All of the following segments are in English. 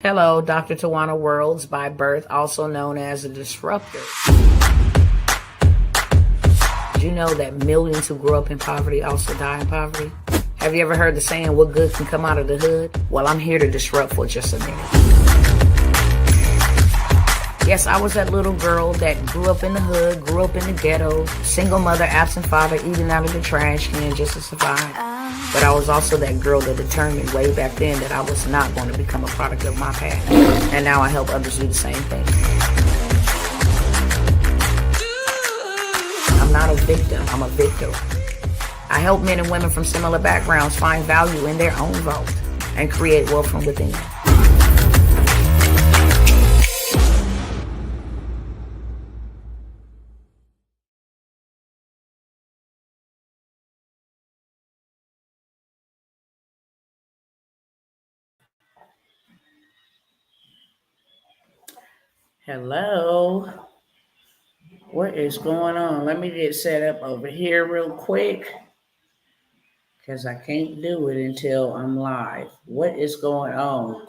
Hello, Dr. Tawana Worlds, by birth also known as a disruptor. Did you know that millions who grew up in poverty also die in poverty? Have you ever heard the saying, what good can come out of the hood? Well, I'm here to disrupt for just a minute. Yes, I was that little girl that grew up in the hood, grew up in the ghetto, single mother, absent father, eating out of the trash can just to survive. But I was also that girl that determined way back then that I was not going to become a product of my past. And now I help others do the same thing. I'm not a victim, I'm a victor. I help men and women from similar backgrounds find value in their own vote and create wealth from within. Hello. What is going on? Let me get set up over here real quick because I can't do it until I'm live. What is going on?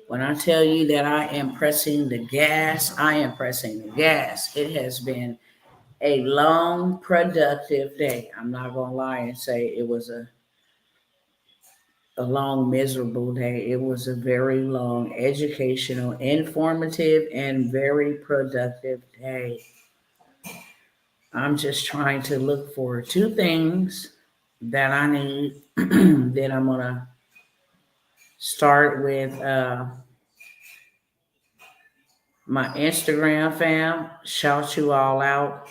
When I tell you that I am pressing the gas, I am pressing the gas. It has been a long, productive day. I'm not going to lie and say it was a long, miserable day. It was a very long, educational, informative, and very productive day. I'm just trying to look for two things that I need. Then I'm going to start with my Instagram fam. Shout you all out.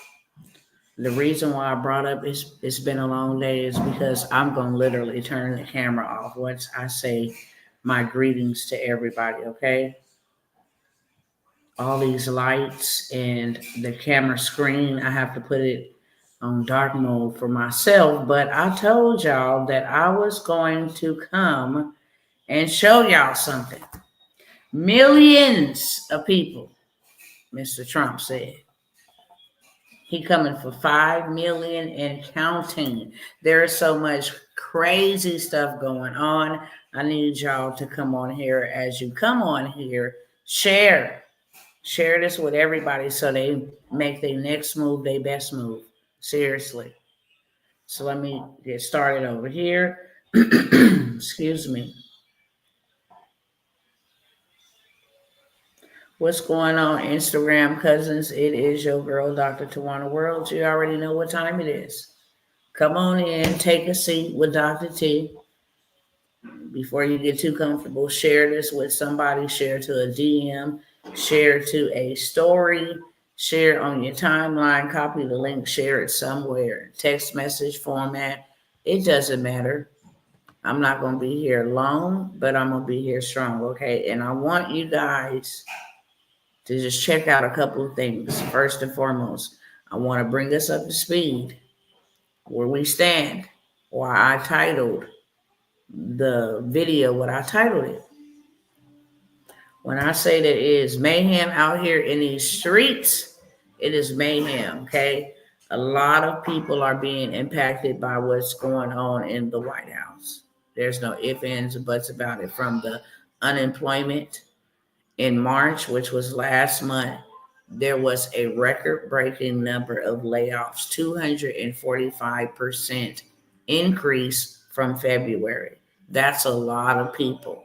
The reason why I brought up it's been a long day is because I'm going to literally turn the camera off once I say my greetings to everybody, okay? All these lights and the camera screen, I have to put it on dark mode for myself, but I told y'all that I was going to come and show y'all something. Millions of people, Mr. Trump said. He coming for 5 million and counting. There is so much crazy stuff going on. I need y'all to come on here. As you come on here, share this with everybody so they make their next move their best move. Seriously. So let me get started over here. Excuse me. What's going on, Instagram cousins? It is your girl, Dr. Tawana Worlds. You already know what time it is. Come on in, take a seat with Dr. T. Before you get too comfortable, share this with somebody. Share to a DM. Share to a story. Share on your timeline. Copy the link. Share it somewhere. Text message format. It doesn't matter. I'm not going to be here long, but I'm going to be here strong, okay? And I want you guys to just check out a couple of things. First and foremost, I want to bring us up to speed where we stand, or I titled the video what I titled it. When I say that it is mayhem out here in these streets, it is mayhem, okay? A lot of people are being impacted by what's going on in the White House. There's no ifs, ands, or buts about it. From the unemployment in March, which was last month, there was a record-breaking number of layoffs, 245% increase from February. That's a lot of people.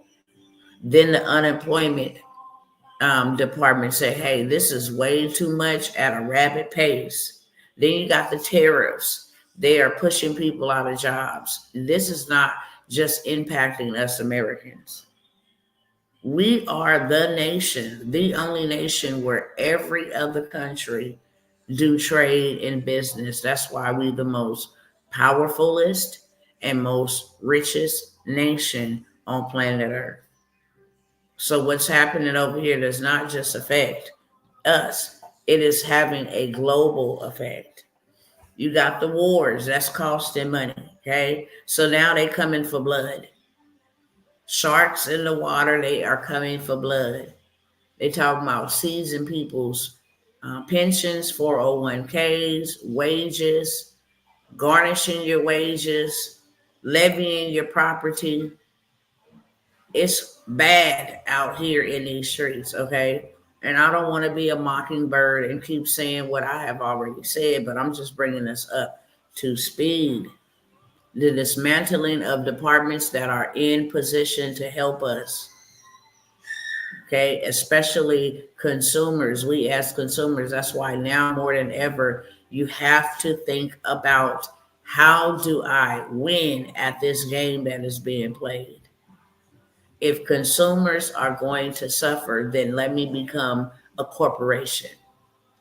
Then the unemployment department said, hey, this is way too much at a rapid pace. Then you got the tariffs. They are pushing people out of jobs. This is not just impacting us Americans. We are the nation, the only nation where every other country do trade and business. That's why we the most powerfulest and most richest nation on planet Earth. So what's happening over here does not just affect us. It is having a global effect. You got the wars, that's costing money, okay? So now they coming for blood. Sharks in the water, they are coming for blood. They talking about seizing people's pensions, 401ks, wages, garnishing your wages, levying your property. It's bad out here in these streets, okay? And I don't want to be a mockingbird and keep saying what I have already said, but I'm just bringing us up to speed. The dismantling of departments that are in position to help us, okay? Especially consumers. We as consumers, that's why now more than ever, you have to think about, how do I win at this game that is being played? If consumers are going to suffer, then let me become a corporation.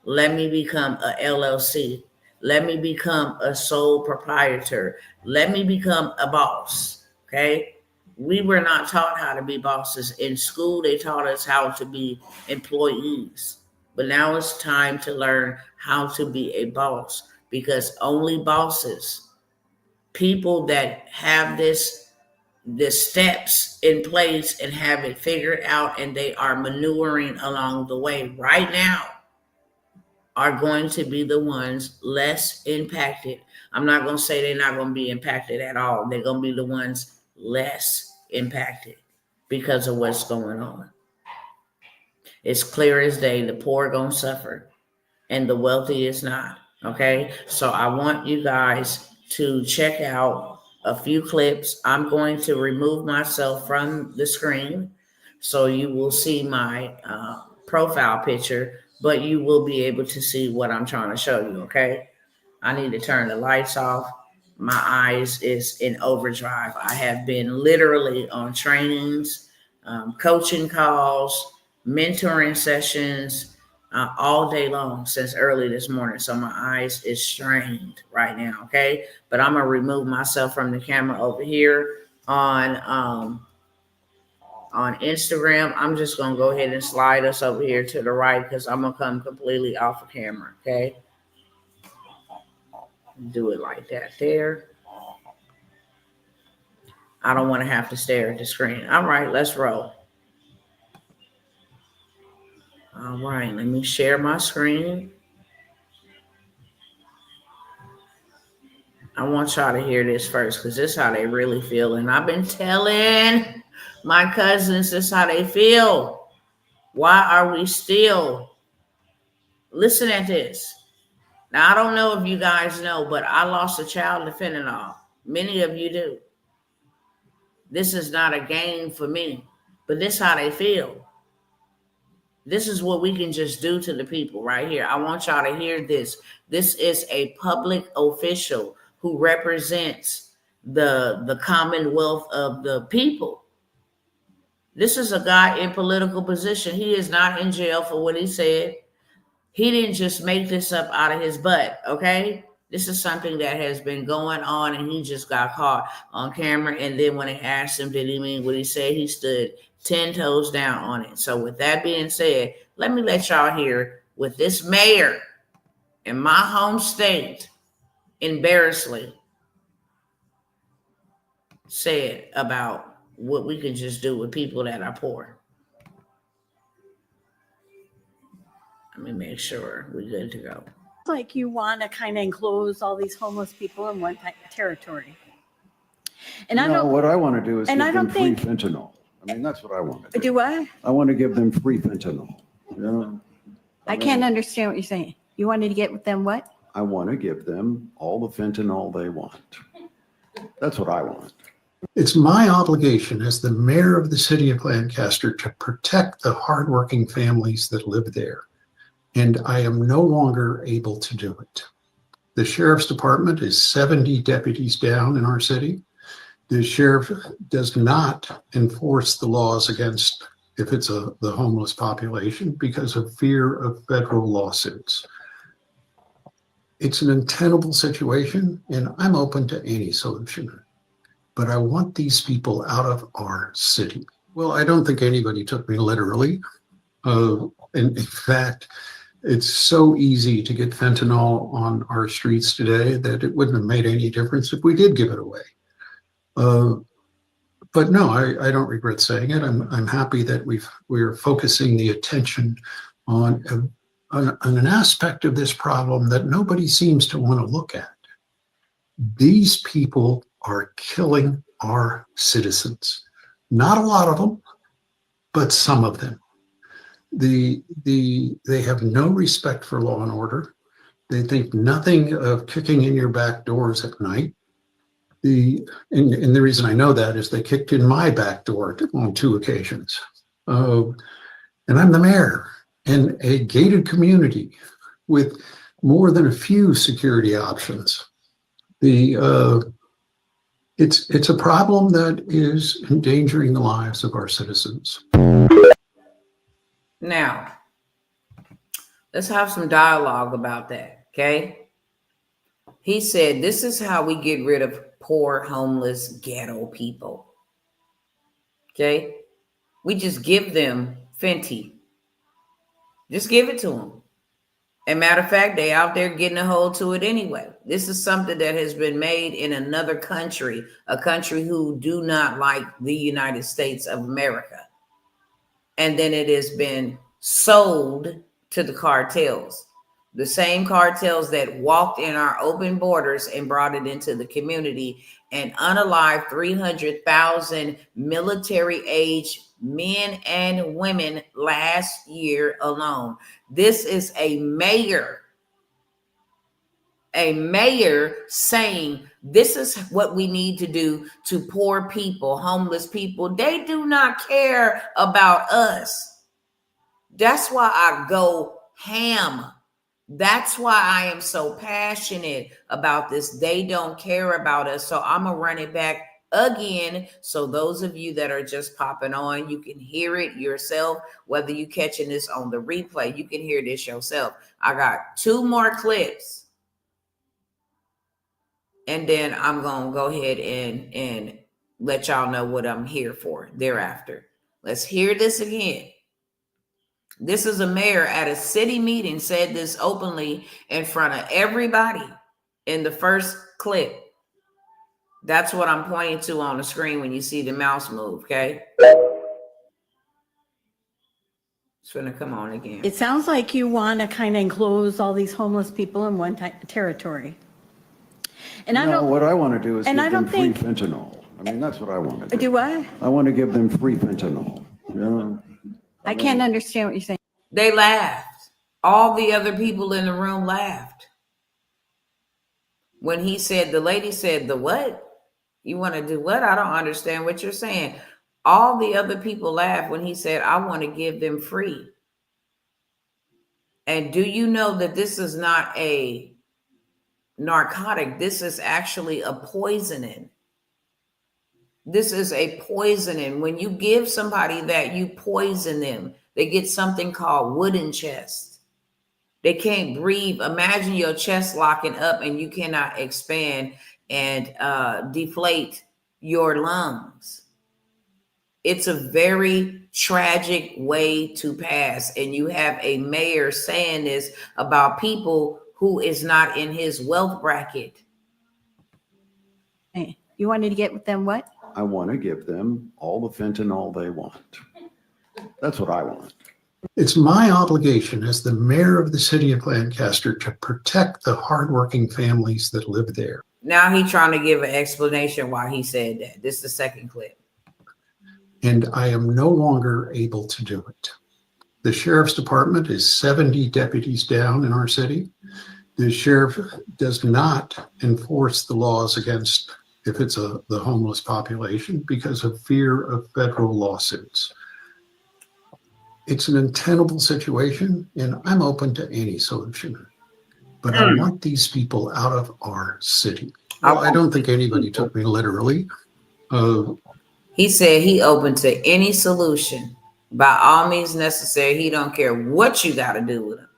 Let me become a LLC. Let me become a sole proprietor. Let me become a boss. Okay. We were not taught how to be bosses. In school, they taught us how to be employees. But now it's time to learn how to be a boss, because only bosses, people that have the steps in place and have it figured out, and they are maneuvering along the way right now, are going to be the ones less impacted. I'm not going to say they're not going to be impacted at all. They're going to be the ones less impacted because of what's going on. It's clear as day, the poor are going to suffer and the wealthy is not. Okay, so I want you guys to check out a few clips. I'm going to remove myself from the screen so you will see my profile picture, but you will be able to see what I'm trying to show you. Okay, I need to turn the lights off. My eyes is in overdrive. I have been literally on trainings, coaching calls, mentoring sessions, all day long since early this morning. So my eyes is strained right now. Okay. But I'm going to remove myself from the camera over here on Instagram. I'm just going to go ahead and slide us over here to the right, because I'm going to come completely off of camera. Okay. Do it like that there. I don't want to have to stare at the screen. All right, let's roll. All right, let me share my screen. I want y'all to hear this first, because this is how they really feel. And I've been telling my cousins this is how they feel. Why are we still? Listen at this. Now, I don't know if you guys know, but I lost a child to fentanyl. Many of you do. This is not a game for me, but this is how they feel. This is what we can just do to the people right here. I want y'all to hear this. This is a public official who represents the commonwealth of the people. This is a guy in political position. He is not in jail for what he said. He didn't just make this up out of his butt, okay? This is something that has been going on, and he just got caught on camera. And then when they asked him, did he mean what he said, he stood 10 toes down on it. So with that being said, let me let y'all hear what this mayor in my home state, embarrassingly, said about what we can just do with people that are poor. Let me make sure we're good to go. Like you want to kind of enclose all these homeless people in one territory. And no, I don't. What I want to do is and give I them don't free think, fentanyl. I mean, that's what I want to do. Do what? I want to give them free fentanyl. You know? I can't understand what you're saying. You wanted to get with them what? I want to give them all the fentanyl they want. That's what I want. It's my obligation as the mayor of the city of Lancaster to protect the hardworking families that live there. And I am no longer able to do it. The sheriff's department is 70 deputies down in our city. The sheriff does not enforce the laws against, if it's the homeless population, because of fear of federal lawsuits. It's an untenable situation, and I'm open to any solution. But I want these people out of our city. Well, I don't think anybody took me literally. And in fact, it's so easy to get fentanyl on our streets today that it wouldn't have made any difference if we did give it away. But no, I don't regret saying it. I'm happy that we're focusing the attention on an aspect of this problem that nobody seems to want to look at. These people are killing our citizens. Not a lot of them, but some of them. They have no respect for law and order. They think nothing of kicking in your back doors at night. And the reason I know that is they kicked in my back door on 2 occasions. And I'm the mayor in a gated community with more than a few security options. It's a problem that is endangering the lives of our citizens. Now, let's have some dialogue about that, okay? He said, this is how we get rid of poor, homeless, ghetto people. Okay? We just give them Fenty. Just give it to them. And matter of fact, they out there getting a hold to it anyway. This is something that has been made in another country, a country who do not like the United States of America. And then it has been sold to the cartels. The same cartels that walked in our open borders and brought it into the community and unalived 300,000 military age men and women last year alone. This is a mayor saying this is what we need to do to poor people, homeless people. They do not care about us. That's why I go ham. That's why I am so passionate about this. They don't care about us. So I'm going to run it back again. So those of you that are just popping on, you can hear it yourself. Whether you catching this on the replay, you can hear this yourself. I got 2 more clips. And then I'm going to go ahead and let y'all know what I'm here for thereafter. Let's hear this again. This is a mayor at a city meeting said this openly in front of everybody in the first clip. That's what I'm pointing to on the screen when you see the mouse move, okay? It's going to come on again. It sounds like you want to kind of enclose all these homeless people in one territory. And I No, don't. what I want to do is give And I them don't free think. fentanyl. I mean, that's what I want to do. Do what? I want to give them free fentanyl. You know? I can't understand what you're saying. They laughed. All the other people in the room laughed. When he said, the lady said, the what? You want to do what? I don't understand what you're saying. All the other people laughed when he said, I want to give them free. And do you know that this is not a narcotic? This is actually a poisoning. This is a poisoning. When you give somebody that, you poison them. They get something called wooden chest. They can't breathe. Imagine your chest locking up and you cannot expand and deflate your lungs. It's a very tragic way to pass. And you have a mayor saying this about people who is not in his wealth bracket. Hey, you wanted to get with them what? I want to give them all the fentanyl they want. That's what I want. It's my obligation as the mayor of the city of Lancaster to protect the hardworking families that live there. Now he's trying to give an explanation why he said that. This is the second clip. And I am no longer able to do it. The sheriff's department is 70 deputies down in our city. The sheriff does not enforce the laws against, if it's the homeless population, because of fear of federal lawsuits. It's an untenable situation, and I'm open to any solution. But I want these people out of our city. Well, I don't think anybody took me literally. He said he open to any solution by all means necessary. He don't care what you got to do with them.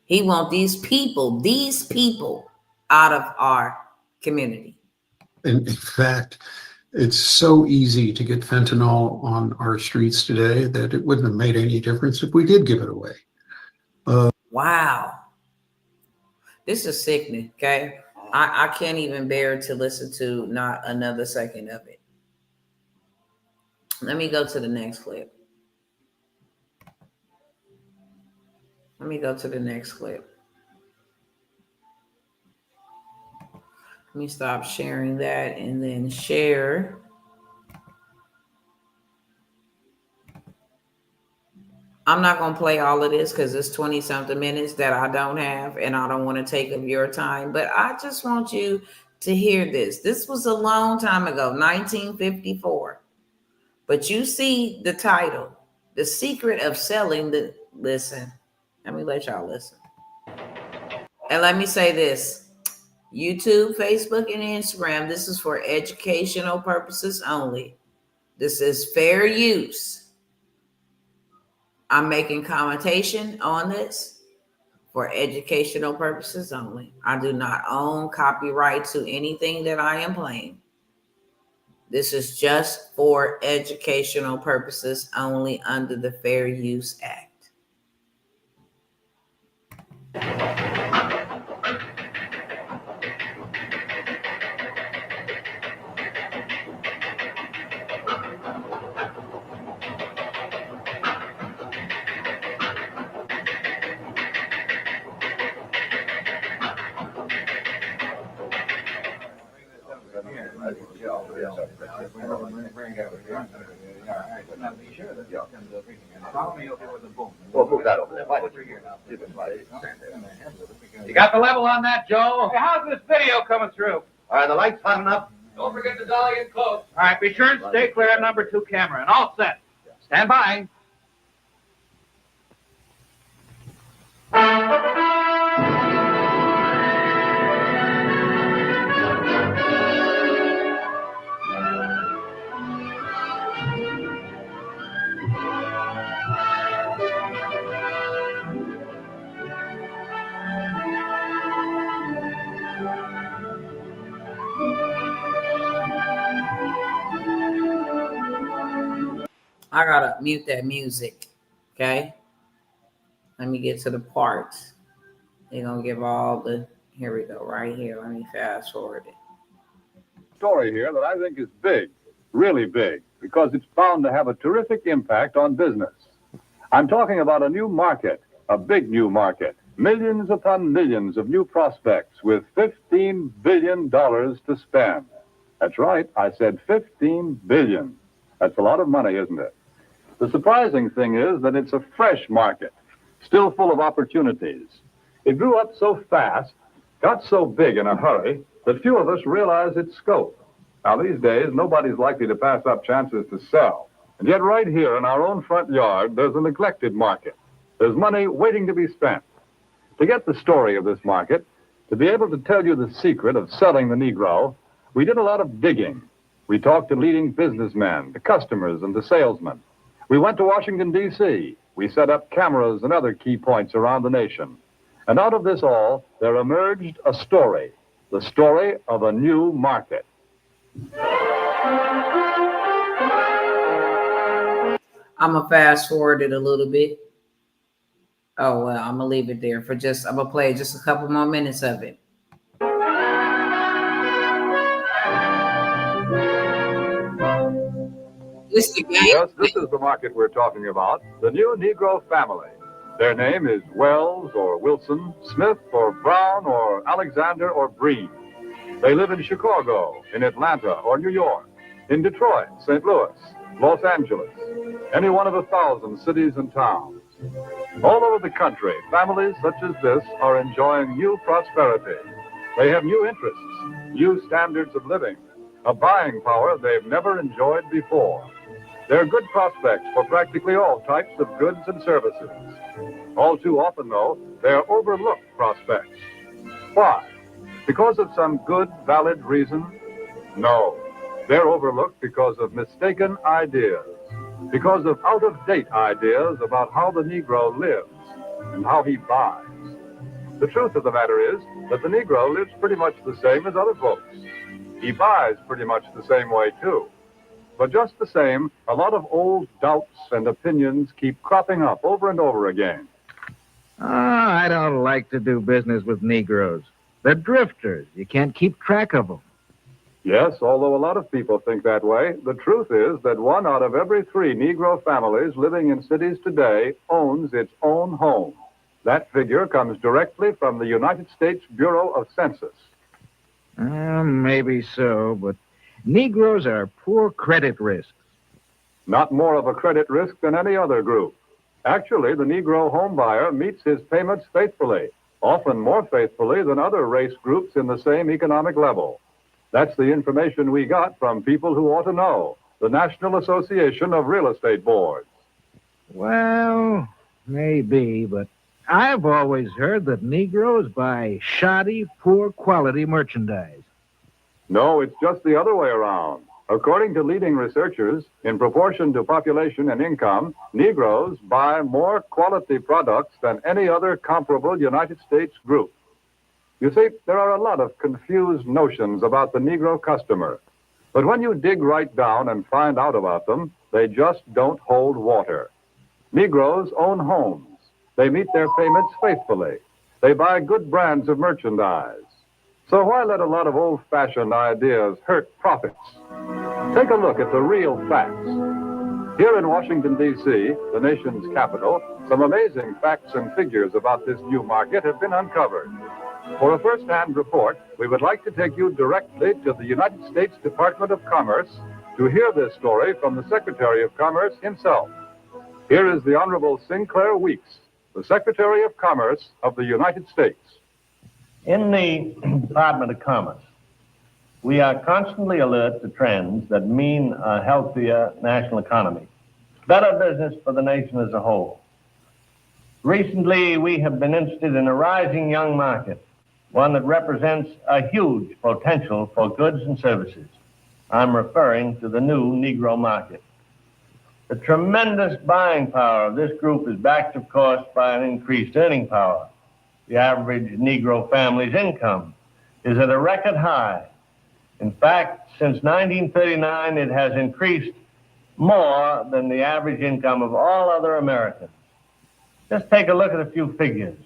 He want these people out of our community. In fact, it's so easy to get fentanyl on our streets today that it wouldn't have made any difference if we did give it away. Wow. This is sickening, okay? I can't even bear to listen to not another second of it. Let me go to the next clip. Let me stop sharing that and then share I'm not going to play all of this because it's 20 something minutes that I don't have and I don't want to take of your time. But I just want you to hear this. This was a long time ago, 1954. But you see the title, The Secret of Selling the. Listen, let me let y'all listen. And let me say this. YouTube, Facebook, and Instagram, this is for educational purposes only. This is fair use. I'm making commentation on this for educational purposes only. I do not own copyright to anything that I am playing. This is just for educational purposes only under the Fair Use Act. You got the level on that, Joe? Hey, how's this video coming through? Are the lights hot enough? Don't forget to dolly in close. All right, be sure and stay clear of number 2 camera, and all set. Stand by. I gotta mute that music, okay? Let me get to the parts. They're gonna give all the, here we go, right here. Let me fast forward it. Story here that I think is big, really big, because it's bound to have a terrific impact on business. I'm talking about a new market, a big new market, millions upon millions of new prospects with $15 billion to spend. That's right, I said $15 billion. That's a lot of money, isn't it? The surprising thing is that it's a fresh market, still full of opportunities. It grew up so fast, got so big in a hurry, that few of us realize its scope. Now, these days, nobody's likely to pass up chances to sell. And yet right here in our own front yard, there's a neglected market. There's money waiting to be spent. To get the story of this market, to be able to tell you the secret of selling the Negro, we did a lot of digging. We talked to leading businessmen, the customers, and the salesmen. We went to Washington, D.C. We set up cameras and other key points around the nation. And out of this all, there emerged a story, the story of a new market. I'm gonna fast forward it a little bit. Oh, well, I'm gonna leave it there for just, I'm gonna play just a couple more minutes of it. Yes, this is the market we're talking about, the new Negro family. Their name is Wells or Wilson, Smith or Brown or Alexander or Breen. They live in Chicago, in Atlanta or New York, in Detroit, St. Louis, Los Angeles, any one of 1,000 cities and towns. All over the country, families such as this are enjoying new prosperity. They have new interests, new standards of living, a buying power they've never enjoyed before. They're good prospects for practically all types of goods and services. All too often, though, they're overlooked prospects. Why? Because of some good, valid reason? No. They're overlooked because of mistaken ideas, because of out-of-date ideas about how the Negro lives and how he buys. The truth of the matter is that the Negro lives pretty much the same as other folks. He buys pretty much the same way, too. But just the same, a lot of old doubts and opinions keep cropping up over and over again. I don't like to do business with Negroes. They're drifters. You can't keep track of them. Yes, although a lot of people think that way, the truth is that 1 out of every 3 Negro families living in cities today owns its own home. That figure comes directly from the United States Bureau of Census. Maybe so, but Negroes are poor credit risks. Not more of a credit risk than any other group. Actually, the Negro home buyer meets his payments faithfully, often more faithfully than other race groups in the same economic level. That's the information we got from people who ought to know, the National Association of Real Estate Boards. Well, maybe, but I've always heard that Negroes buy shoddy, poor quality merchandise. No, it's just the other way around. According to leading researchers, in proportion to population and income, Negroes buy more quality products than any other comparable United States group. You see, there are a lot of confused notions about the Negro customer. But when you dig right down and find out about them, they just don't hold water. Negroes own homes. They meet their payments faithfully. They buy good brands of merchandise. So why let a lot of old-fashioned ideas hurt profits? Take a look at the real facts. Here in Washington, D.C., the nation's capital, some amazing facts and figures about this new market have been uncovered. For a first-hand report, we would like to take you directly to the United States Department of Commerce to hear this story from the Secretary of Commerce himself. Here is the Honorable Sinclair Weeks, the Secretary of Commerce of the United States. In the Department of Commerce, we are constantly alert to trends that mean a healthier national economy, better business for the nation as a whole. Recently, we have been interested in a rising young market, one that represents a huge potential for goods and services. I'm referring to the new Negro market. The tremendous buying power of this group is backed, of course, by an increased earning power. The average Negro family's income is at a record high. In fact, since 1939, it has increased more than the average income of all other Americans. Just take a look at a few figures.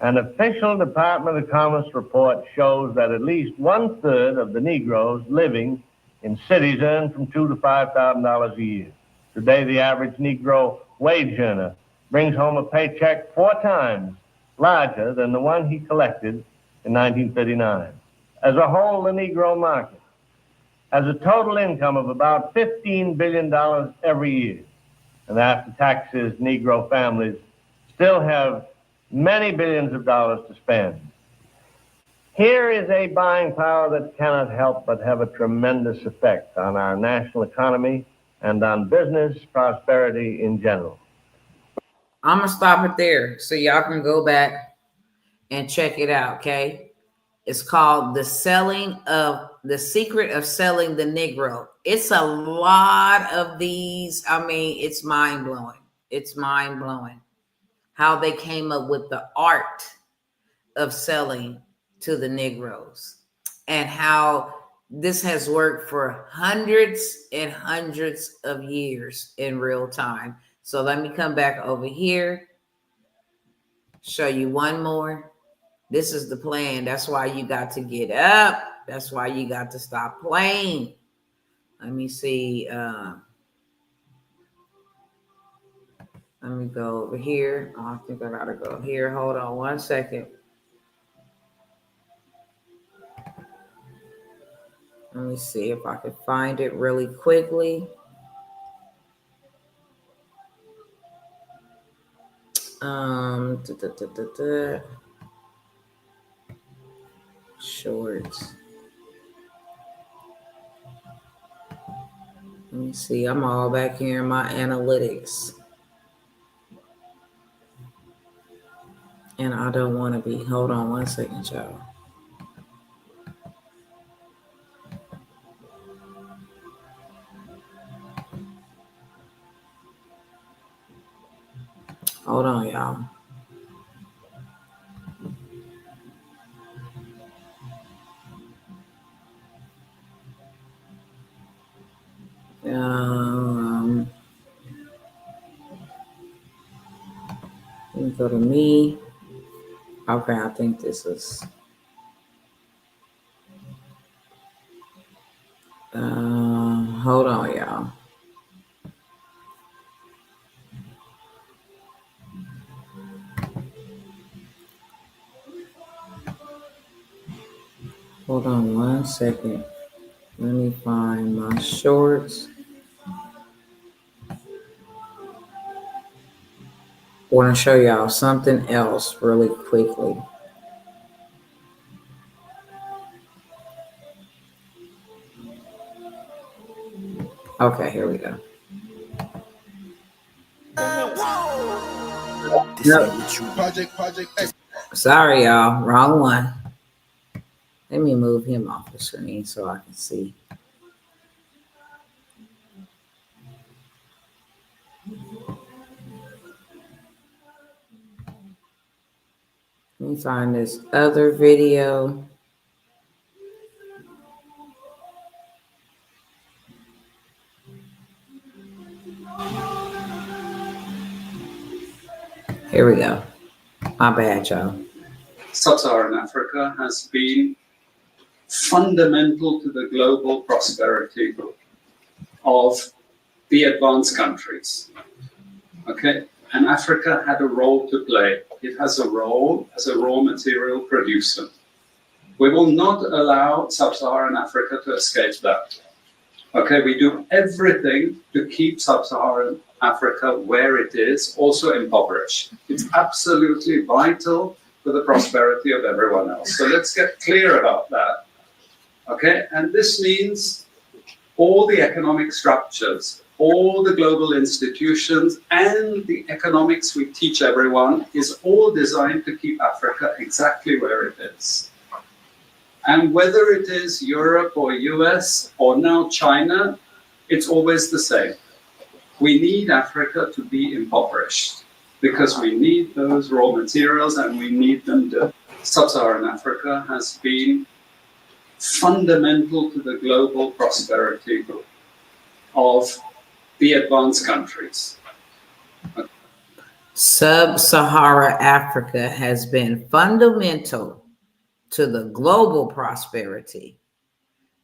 An official Department of Commerce report shows that at least 1/3 of the Negroes living in cities earn from $2,000 to $5,000 a year. Today, the average Negro wage earner brings home a paycheck 4 times larger than the one he collected in 1939. As a whole, the Negro market has a total income of about $15 billion every year. And after taxes, Negro families still have many billions of dollars to spend. Here is a buying power that cannot help but have a tremendous effect on our national economy and on business prosperity in general. I'm going to stop it there so y'all can go back and check it out, okay? It's called The Secret of Selling the Negro. It's a lot of these. I mean, it's mind-blowing. It's mind-blowing how they came up with the art of selling to the Negroes and how this has worked for hundreds and hundreds of years in real time. So let me come back over here, show you one more. This is the plan. That's why you got to get up. That's why you got to stop playing. Let me see. Let me go over here. Oh, I think I got to go here. Hold on one second. Let me see if I can find it really quickly. Shorts. Let me see. I'm all back here in my analytics. And I don't want to be. Hold on one second, y'all. Hold on, y'all. Let me go to me. Okay, I think this is. Hold on, y'all. Hold on one second. Let me find my shorts. want to show y'all something else really quickly. Okay, here we go. Sorry, y'all. Wrong one. Let me move him off the screen so I can see. Let me find this other video. Here we go. My bad, y'all. Sub-Saharan Africa has been fundamental to the global prosperity of the advanced countries. Okay? And Africa had a role to play. It has a role as a raw material producer. We will not allow Sub-Saharan Africa to escape that. Okay, we do everything to keep Sub-Saharan Africa where it is, also impoverished. It's absolutely vital for the prosperity of everyone else. So let's get clear about that. Okay, and this means all the economic structures, all the global institutions, and the economics we teach everyone is all designed to keep Africa exactly where it is. And whether it is Europe or US or now China, it's always the same. We need Africa to be impoverished because we need those raw materials and we need them to. Sub-Saharan Africa has been fundamental to the global prosperity of the advanced countries. Sub-Saharan Africa has been fundamental to the global prosperity,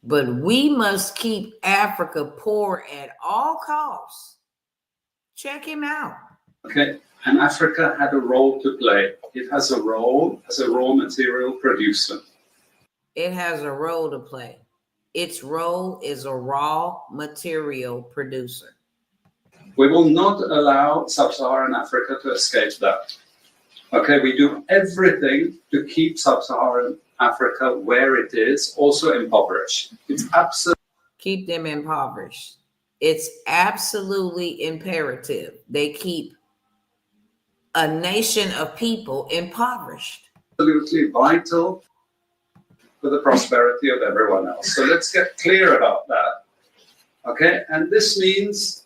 but we must keep Africa poor at all costs. Check him out. Okay, and Africa had a role to play. It has a role as a raw material producer. It has a role to play. Its role is a raw material producer. We will not allow Sub-Saharan Africa to escape that. Okay, we do everything to keep Sub-Saharan Africa where it is, also impoverished. It's absolutely keep them impoverished. It's absolutely imperative they keep a nation of people impoverished. Absolutely vital for the prosperity of everyone else. So let's get clear about that. Okay, and this means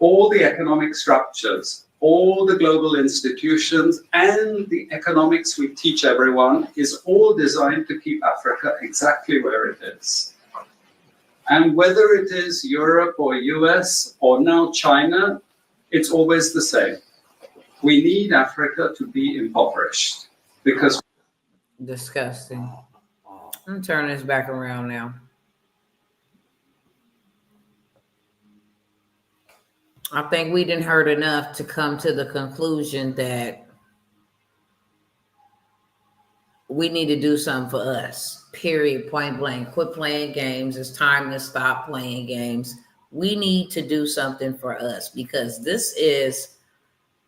all the economic structures, all the global institutions, and the economics we teach everyone is all designed to keep Africa exactly where it is. And whether it is Europe or US or now China, it's always the same. We need Africa to be impoverished because... Disgusting. I'm turning this back around now. I think we didn't heard enough to come to the conclusion that we need to do something for us. Period. Point blank. Quit playing games. It's time to stop playing games. We need to do something for us because this is,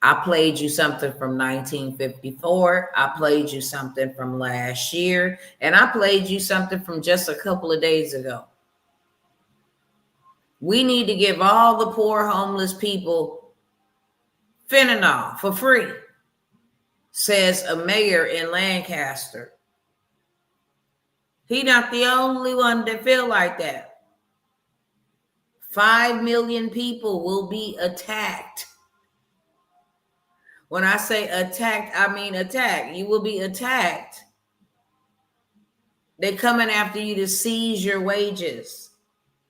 I played you something from 1954. I played you something from last year. And I played you something from just a couple of days ago. We need to give all the poor homeless people fentanyl for free, says a mayor in Lancaster. He not the only one that feel like that. 5 million people will be attacked. When I say attacked, I mean attacked. You will be attacked. They're coming after you to seize your wages.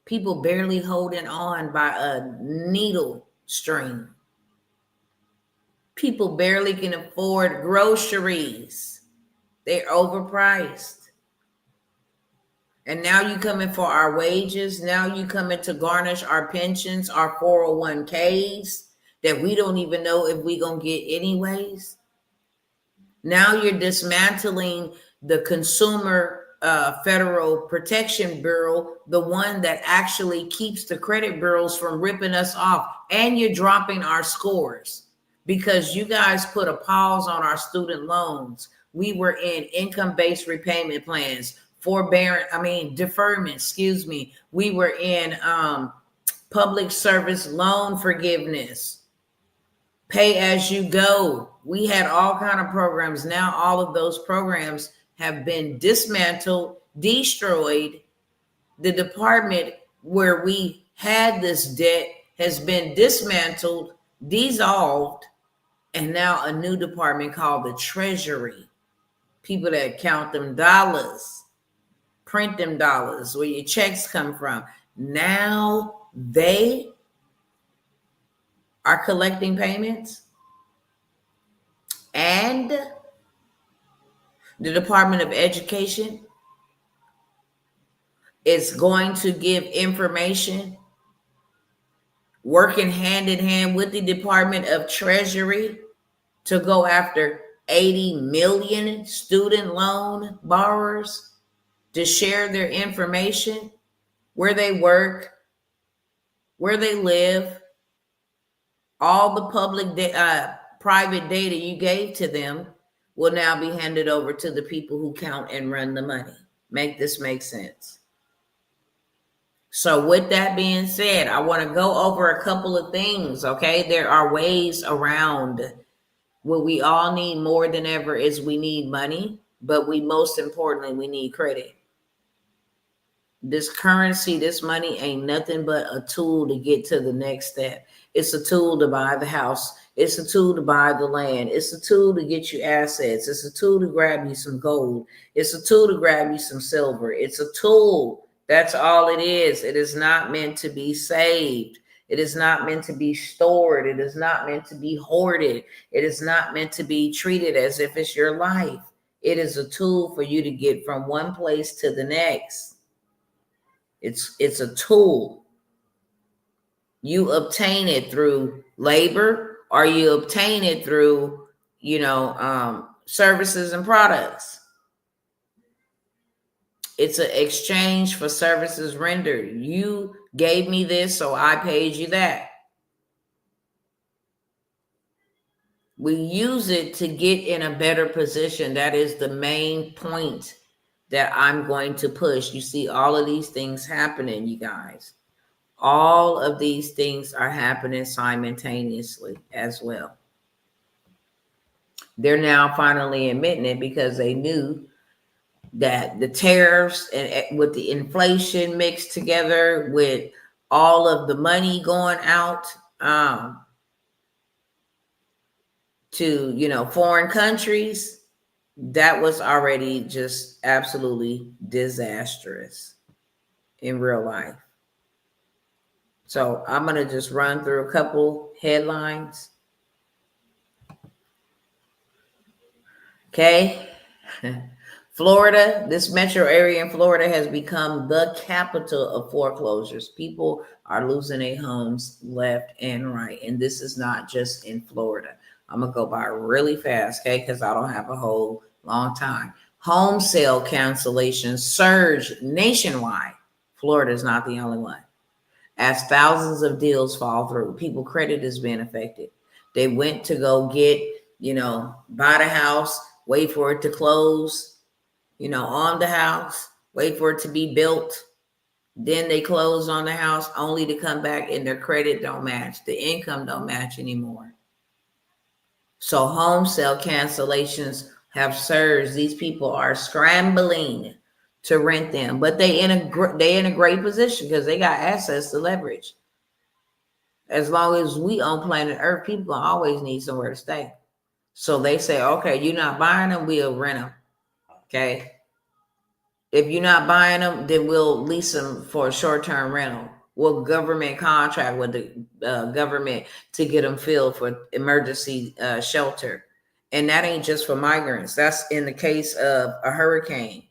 People barely holding on by a needle string. People barely can afford groceries. They're overpriced. And now you coming for our wages. Now you coming to garnish our pensions, our 401ks that we don't even know if we gonna get anyways. Now you're dismantling the Consumer Federal Protection Bureau, the one that actually keeps the credit bureaus from ripping us off, and you're dropping our scores. because you guys put a pause on our student loans. We were in income-based repayment plans, deferment, excuse me. We were in public service loan forgiveness, pay as you go. We had all kind of programs. Now all of those programs have been dismantled, destroyed. The department where we had this debt has been dismantled, dissolved, and now a new department called the Treasury. People that count them dollars, print them dollars, where your checks come from. Now they are collecting payments, and the Department of Education is going to give information, working hand in hand with the Department of Treasury to go after 80 million student loan borrowers, to share their information, where they work, where they live, all the private data you gave to them will now be handed over to the people who count and run the money. Make this make sense? So with that being said, I want to go over a couple of things, okay? There are ways around. What we all need more than ever is we need money, but most importantly, we need credit. This currency, this money ain't nothing but a tool to get to the next step. It's a tool to buy the house. It's a tool to buy the land. It's a tool to get you assets. It's a tool to grab you some gold. It's a tool to grab you some silver. It's a tool. That's all it is. It is not meant to be saved. It is not meant to be stored. It is not meant to be hoarded. It is not meant to be treated as if it's your life. It is a tool for you to get from one place to the next. It's a tool. You obtain it through labor, or you obtain it through, services and products. It's an exchange for services rendered. You gave me this, so I paid you that. We use it to get in a better position. That is the main point that I'm going to push. You see all of these things happening, you guys. All of these things are happening simultaneously as well. They're now finally admitting it because they knew that the tariffs and with the inflation mixed together with all of the money going out to foreign countries, that was already just absolutely disastrous in real life. So I'm going to just run through a couple headlines. Okay. Florida, this metro area in Florida has become the capital of foreclosures. People are losing their homes left and right. And this is not just in Florida. I'm going to go by really fast, okay, because I don't have a whole long time. Home sale cancellations surge nationwide. Florida is not the only one. As thousands of deals fall through, people credit is being affected. They went to go get, buy the house, wait for it to close, on the house, wait for it to be built. Then they close on the house only to come back and their credit don't match. The income don't match anymore. So home sale cancellations have surged. These people are scrambling to rent them, but they in a great position because they got assets to leverage. As long as we on planet Earth, people always need somewhere to stay. So they say, okay, you're not buying them, we'll rent them. Okay. If you're not buying them, then we'll lease them for a short-term rental. We'll government contract with the government to get them filled for emergency shelter. And that ain't just for migrants. That's in the case of a hurricane.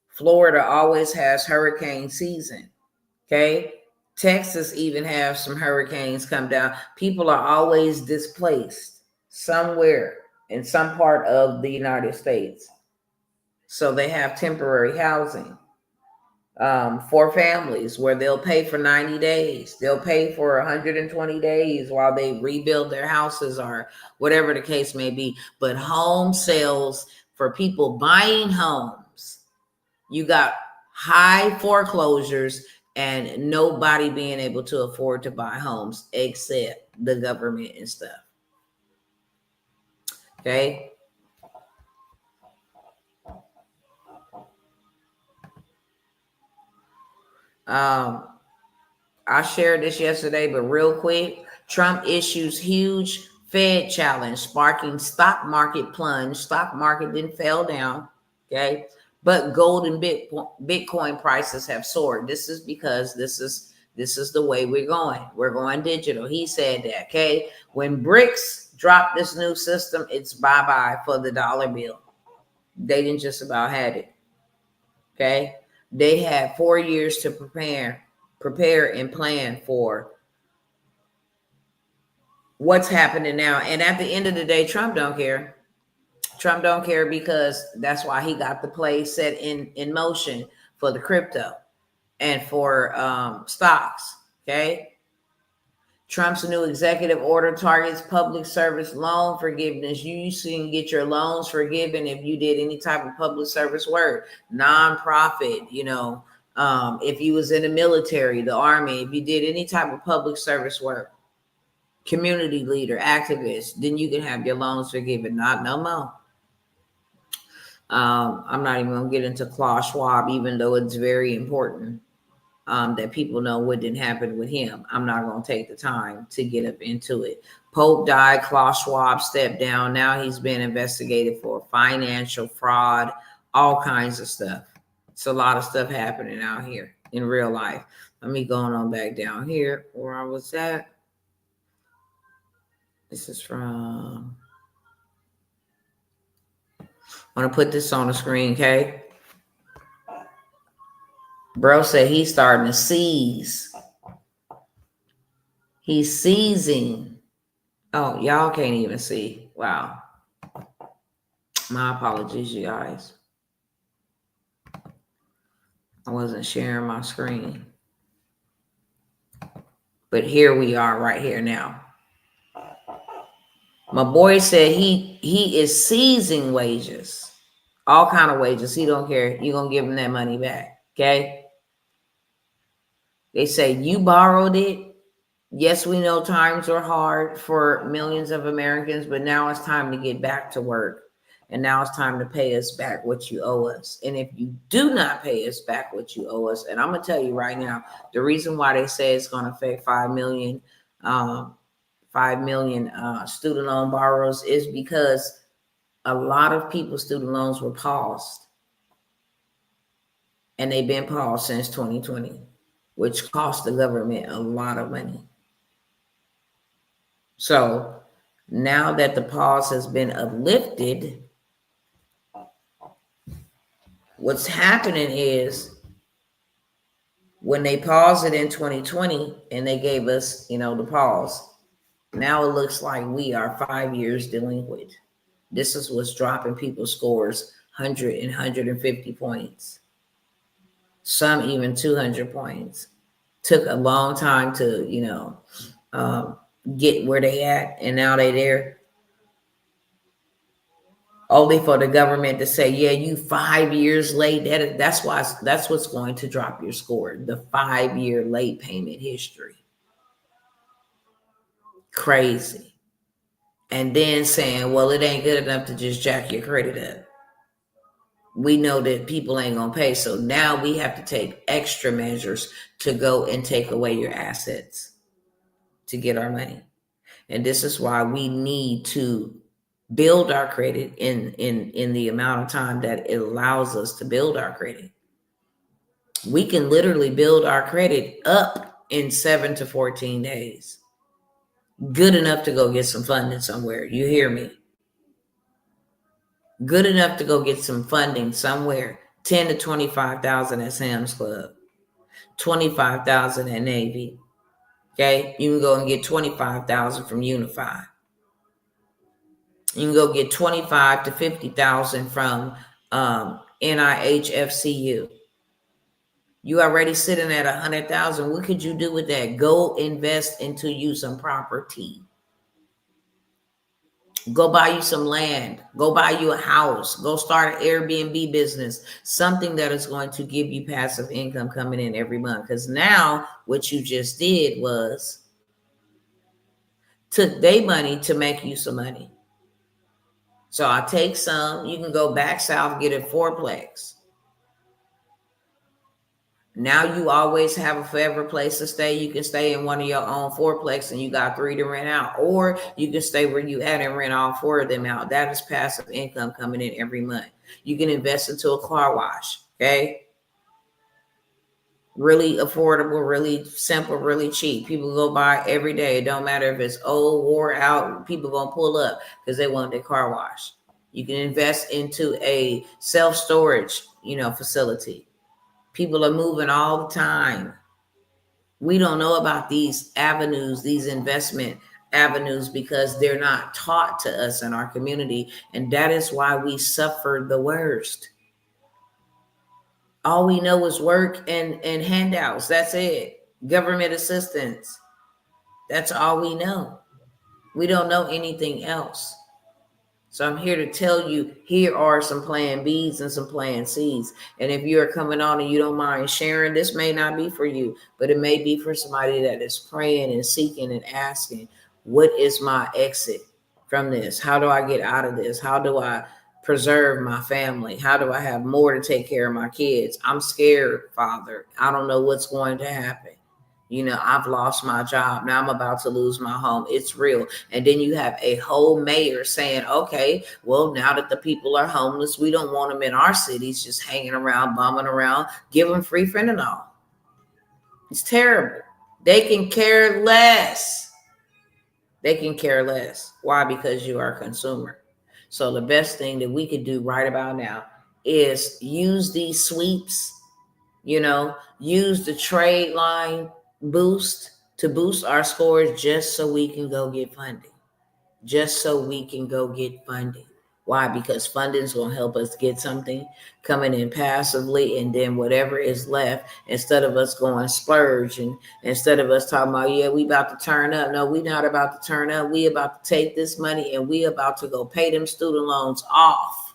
Florida always has hurricane season. Okay. Texas even has some hurricanes come down. People are always displaced somewhere in some part of the United States. So they have temporary housing. for families where they'll pay for 90 days. They'll pay for 120 days while they rebuild their houses or whatever the case may be. But home sales for people buying homes, you got high foreclosures and nobody being able to afford to buy homes except the government and stuff. Okay. I shared this yesterday, but real quick, Trump issues huge Fed challenge, sparking stock market plunge. Stock market didn't fell down, okay? But gold and Bitcoin prices have soared. This is because this is the way we're going. We're going digital. He said that, okay? When BRICS drop this new system, it's bye-bye for the dollar bill. They didn't just about have it, okay? They had 4 years to prepare and plan for what's happening now. And at the end of the day, Trump don't care. Trump don't care because that's why he got the play set in motion for the crypto and for stocks, okay? Trump's new executive order targets public service loan forgiveness. You can get your loans forgiven if you did any type of public service work, nonprofit, if you was in the military, the army, if you did any type of public service work, community leader, activist, then you can have your loans forgiven. Not no more. I'm not even going to get into Klaus Schwab, even though it's very important that people know what didn't happen with him. I'm not going to take the time to get up into it. Pope died. Klaus Schwab stepped down. Now he's been investigated for financial fraud, all kinds of stuff. It's a lot of stuff happening out here in real life. Let me go on back down here where I was at. This is from, I want to put this on the screen, okay? Bro said he's starting to seize. He's seizing. Oh, y'all can't even see. Wow. My apologies, you guys. I wasn't sharing my screen. But here we are right here now. My boy said he is seizing wages. All kind of wages. He don't care. You're going to give him that money back. Okay? They say you borrowed it. Yes, we know times are hard for millions of Americans, but now it's time to get back to work. And now it's time to pay us back what you owe us. And if you do not pay us back what you owe us, and I'm going to tell you right now, the reason why they say it's going to affect 5 million student loan borrowers is because a lot of people's student loans were paused. And they've been paused since 2020, which cost the government a lot of money. So now that the pause has been uplifted, what's happening is when they paused it in 2020 and they gave us, the pause, now it looks like we are 5 years delinquent. This is what's dropping people's scores, 100 and 150 points. Some even 200 points. Took a long time to, get where they at, and now they there. Only for the government to say, yeah, you 5 years late. That's what's going to drop your score. The 5-year late payment history. Crazy. And then saying, well, it ain't good enough to just jack your credit up. We know that people ain't going to pay. So now we have to take extra measures to go and take away your assets to get our money. And this is why we need to build our credit in the amount of time that it allows us to build our credit. We can literally build our credit up in 7 to 14 days. Good enough to go get some funding somewhere. You hear me? Good enough to go get some funding somewhere. 10 to 25,000 at Sam's Club. 25,000 at Navy. Okay? You can go and get 25,000 from Unify. You can go get 25 to 50,000 from NIHFCU. You already sitting at 100,000. What could you do with that? Go invest into you some property. Go buy you some land. Go buy you a house. Go start an Airbnb business. Something that is going to give you passive income coming in every month. Because now what you just did was took their money to make you some money. So I take some. You can go back south, get a fourplex. Now you always have a forever place to stay. You can stay in one of your own fourplex and you got 3 to rent out. Or you can stay where you at and rent all 4 of them out. That is passive income coming in every month. You can invest into a car wash, okay? Really affordable, really simple, really cheap. People go by every day. It don't matter if it's old, wore out. People gonna pull up because they want their car wash. You can invest into a self-storage, facility. People are moving all the time. We don't know about these avenues, these investment avenues, because they're not taught to us in our community. And that is why we suffer the worst. All we know is work and handouts. That's it. Government assistance. That's all we know. We don't know anything else. So I'm here to tell you, here are some plan Bs and some plan Cs. And if you're coming on and you don't mind sharing, this may not be for you, but it may be for somebody that is praying and seeking and asking, what is my exit from this? How do I get out of this? How do I preserve my family? How do I have more to take care of my kids? I'm scared, Father. I don't know what's going to happen. I've lost my job. Now I'm about to lose my home. It's real. And then you have a whole mayor saying, okay, well, now that the people are homeless, we don't want them in our cities just hanging around, bumming around. Give them free fentanyl. It's terrible. They can care less. They can care less. Why? Because you are a consumer. So the best thing that we could do right about now is use these sweeps, use the trade line boost to boost our scores just so we can go get funding. Why? Because funding is going to help us get something coming in passively, and then whatever is left, instead of us going splurge and instead of us talking about, yeah, we about to turn up. No, we not about to turn up. We about to take this money and we about to go pay them student loans off.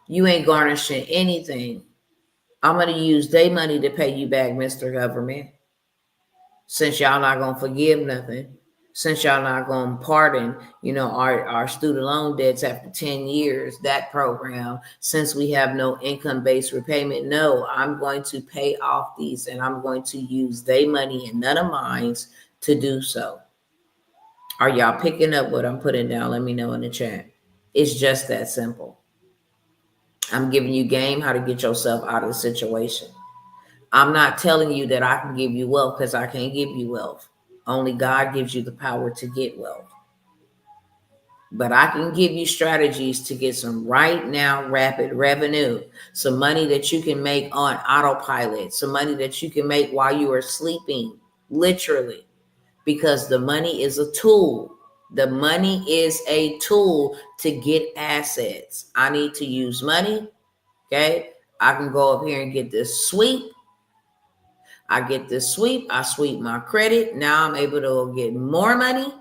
You ain't garnishing anything. I'm going to use their money to pay you back, Mr. Government. Since y'all not going to forgive nothing, since y'all not going to pardon, our student loan debts after 10 years, that program, since we have no income-based repayment, no, I'm going to pay off these and I'm going to use their money and none of mine to do so. Are y'all picking up what I'm putting down? Let me know in the chat. It's just that simple. I'm giving you game how to get yourself out of the situation. I'm not telling you that I can give you wealth, because I can't give you wealth. Only God gives you the power to get wealth. But I can give you strategies to get some right now rapid revenue, some money that you can make on autopilot, some money that you can make while you are sleeping, literally, because the money is a tool. The money is a tool to get assets. I need to use money. Okay. I can go up here and get this sweep. I get this sweep. I sweep my credit. Now I'm able to get more money.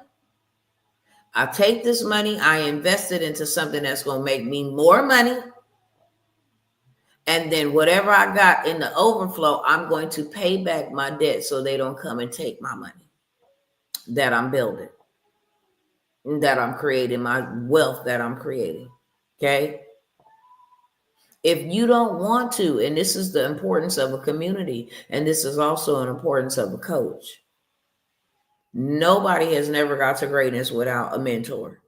I take this money. I invest it into something that's going to make me more money. And then whatever I got in the overflow, I'm going to pay back my debt so they don't come and take my money that I'm building, that I'm creating, my wealth that I'm creating. Okay. If you don't want to, and this is the importance of a community, and this is also an importance of a coach. Nobody has never got to greatness without a mentor.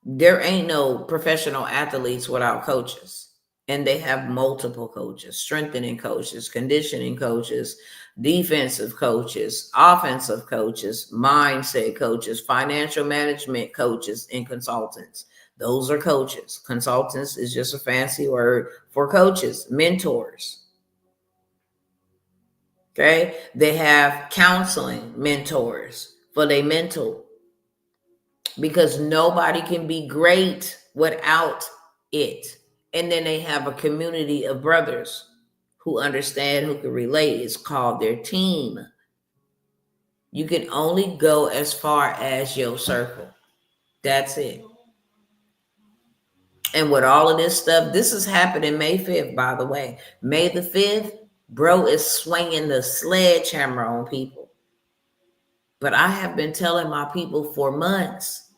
There ain't no professional athletes without coaches. And they have multiple coaches, strengthening coaches, conditioning coaches, defensive coaches, offensive coaches, mindset coaches, financial management coaches, and consultants. Those are coaches. Consultants is just a fancy word for coaches, mentors. Okay. They have counseling mentors for their mental, because nobody can be great without it. And then they have a community of brothers who understand, who can relate. It's called their team. You can only go as far as your circle. That's it. And with all of this stuff, this is happening May 5th, by the way. May the 5th, bro is swinging the sledgehammer on people. But I have been telling my people for months,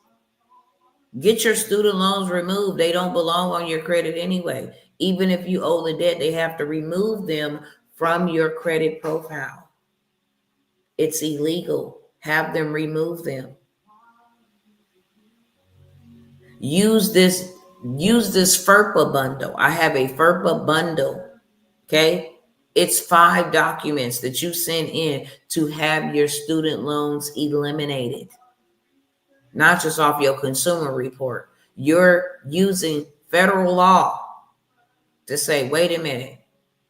get your student loans removed. They don't belong on your credit anyway. Even if you owe the debt, they have to remove them from your credit profile. It's illegal. Have them remove them. Use this FERPA bundle. I have a FERPA bundle. Okay. It's 5 documents that you send in to have your student loans eliminated. Not just off your consumer report. You're using federal law to say, wait a minute,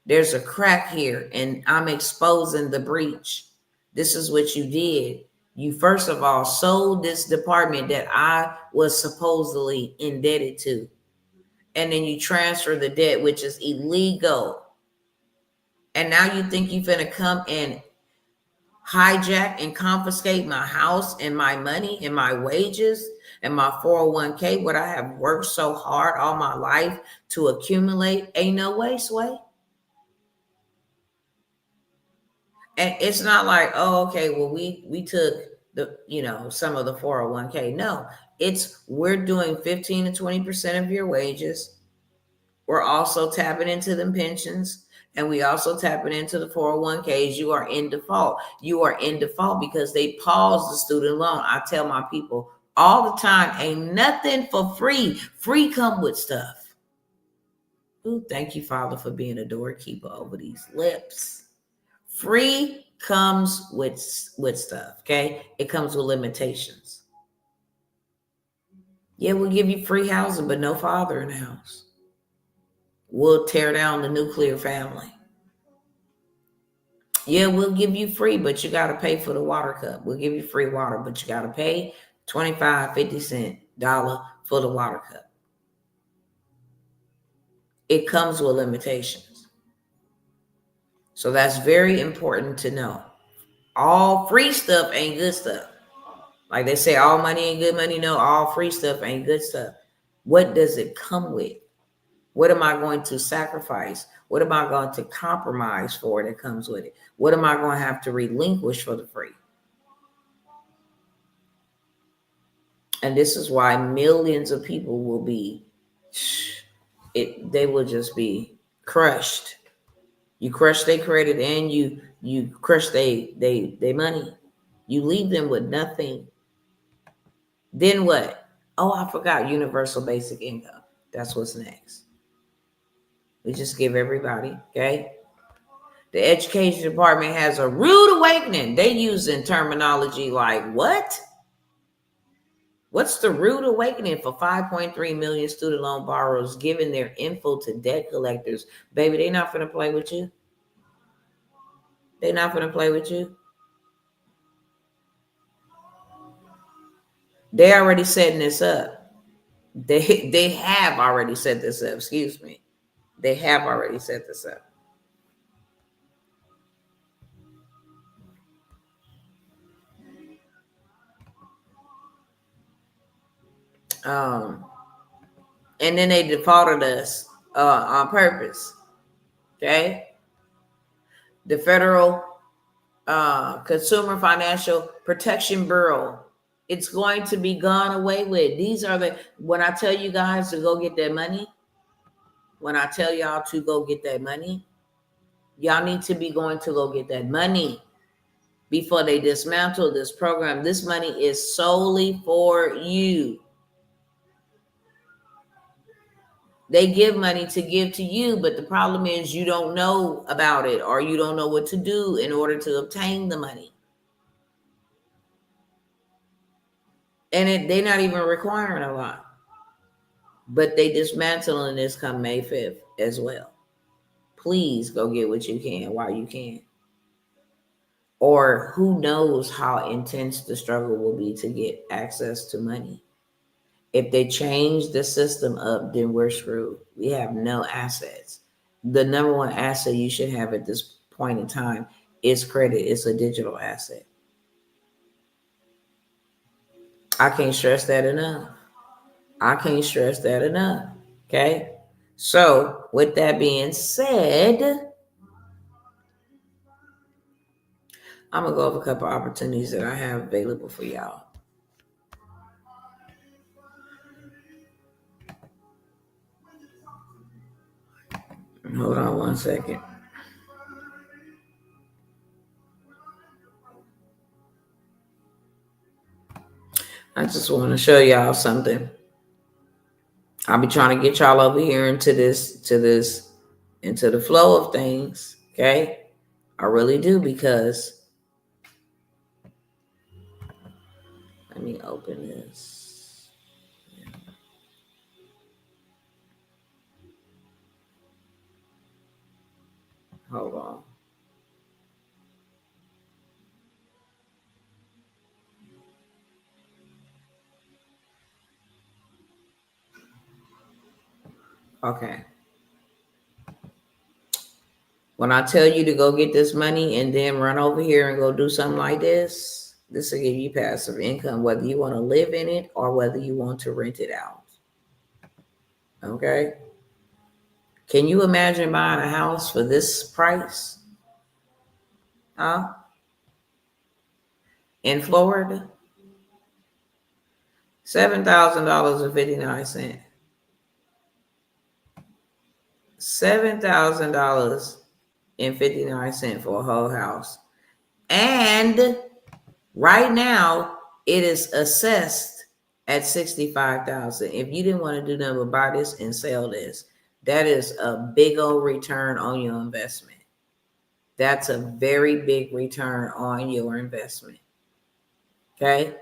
there's a crack here and I'm exposing the breach. This is what you did. You first of all sold this department that I was supposedly indebted to. And then you transfer the debt, which is illegal. And now you think you're going to come and hijack and confiscate my house and my money and my wages and my 401k, what I have worked so hard all my life to accumulate. Ain't no way, Sway. And it's not like, oh, okay, well, we took the, some of the 401k. No, it's we're doing 15 to 20% of your wages. We're also tapping into them pensions, and we also tapping into the 401ks. You are in default. You are in default because they paused the student loan. I tell my people all the time, ain't nothing for free. Free come with stuff. Ooh, thank you, Father, for being a doorkeeper over these lips. Free comes with stuff, okay? It comes with limitations. Yeah, we'll give you free housing, but no father in the house. We'll tear down the nuclear family. Yeah, we'll give you free, but you got to pay for the water cup. We'll give you free water, but you got to pay 25, 50 cents for the water cup. It comes with limitations. So that's very important to know. All free stuff ain't good stuff. Like they say, all money ain't good money. No, all free stuff ain't good stuff. What does it come with? What am I going to sacrifice? What am I going to compromise for that comes with it? What am I going to have to relinquish for the free? And this is why millions of people will be, they will just be crushed. You crush their credit and you crush their money. You leave them with nothing. Then what? Oh, I forgot universal basic income. That's what's next. We just give everybody, okay? The education department has a rude awakening. They using terminology like what? What's the rude awakening for 5.3 million student loan borrowers giving their info to debt collectors? Baby, they not finna play with you. They not finna play with you. They already setting this up. They have already set this up. Excuse me. They have already set this up. And then they defaulted us on purpose. Okay. The Federal Consumer Financial Protection Bureau, it's going to be gone away with. These are when I tell you guys to go get that money, when I tell y'all to go get that money, y'all need to be going to go get that money before they dismantle this program. This money is solely for you. They give money to give to you, but the problem is you don't know about it or you don't know what to do in order to obtain the money. And they're not even requiring a lot. But they dismantling this come May 5th as well. Please go get what you can while you can. Or who knows how intense the struggle will be to get access to money. If they change the system up, then we're screwed. We have no assets. the number one asset you should have at this point in time is credit. It's a digital asset. I can't stress that enough. I can't stress that enough. Okay. So with that being said, I'm going to go over a couple opportunities that I have available for y'all. Hold on one second. I just want to show y'all something. I'll be trying to get y'all over here into the flow of things. Okay. I really do, because let me open this. Hold on. Okay. When I tell you to go get this money and then run over here and go do something like this will give you passive income, whether you want to live in it or whether you want to rent it out. Okay. Can you imagine buying a house for this price? Huh? In Florida? $7,059. $7,059 for a whole house. And right now it is assessed at $65,000. If you didn't want to do nothing but buy this and sell this, that is a big old return on your investment. That's a very big return on your investment. Okay.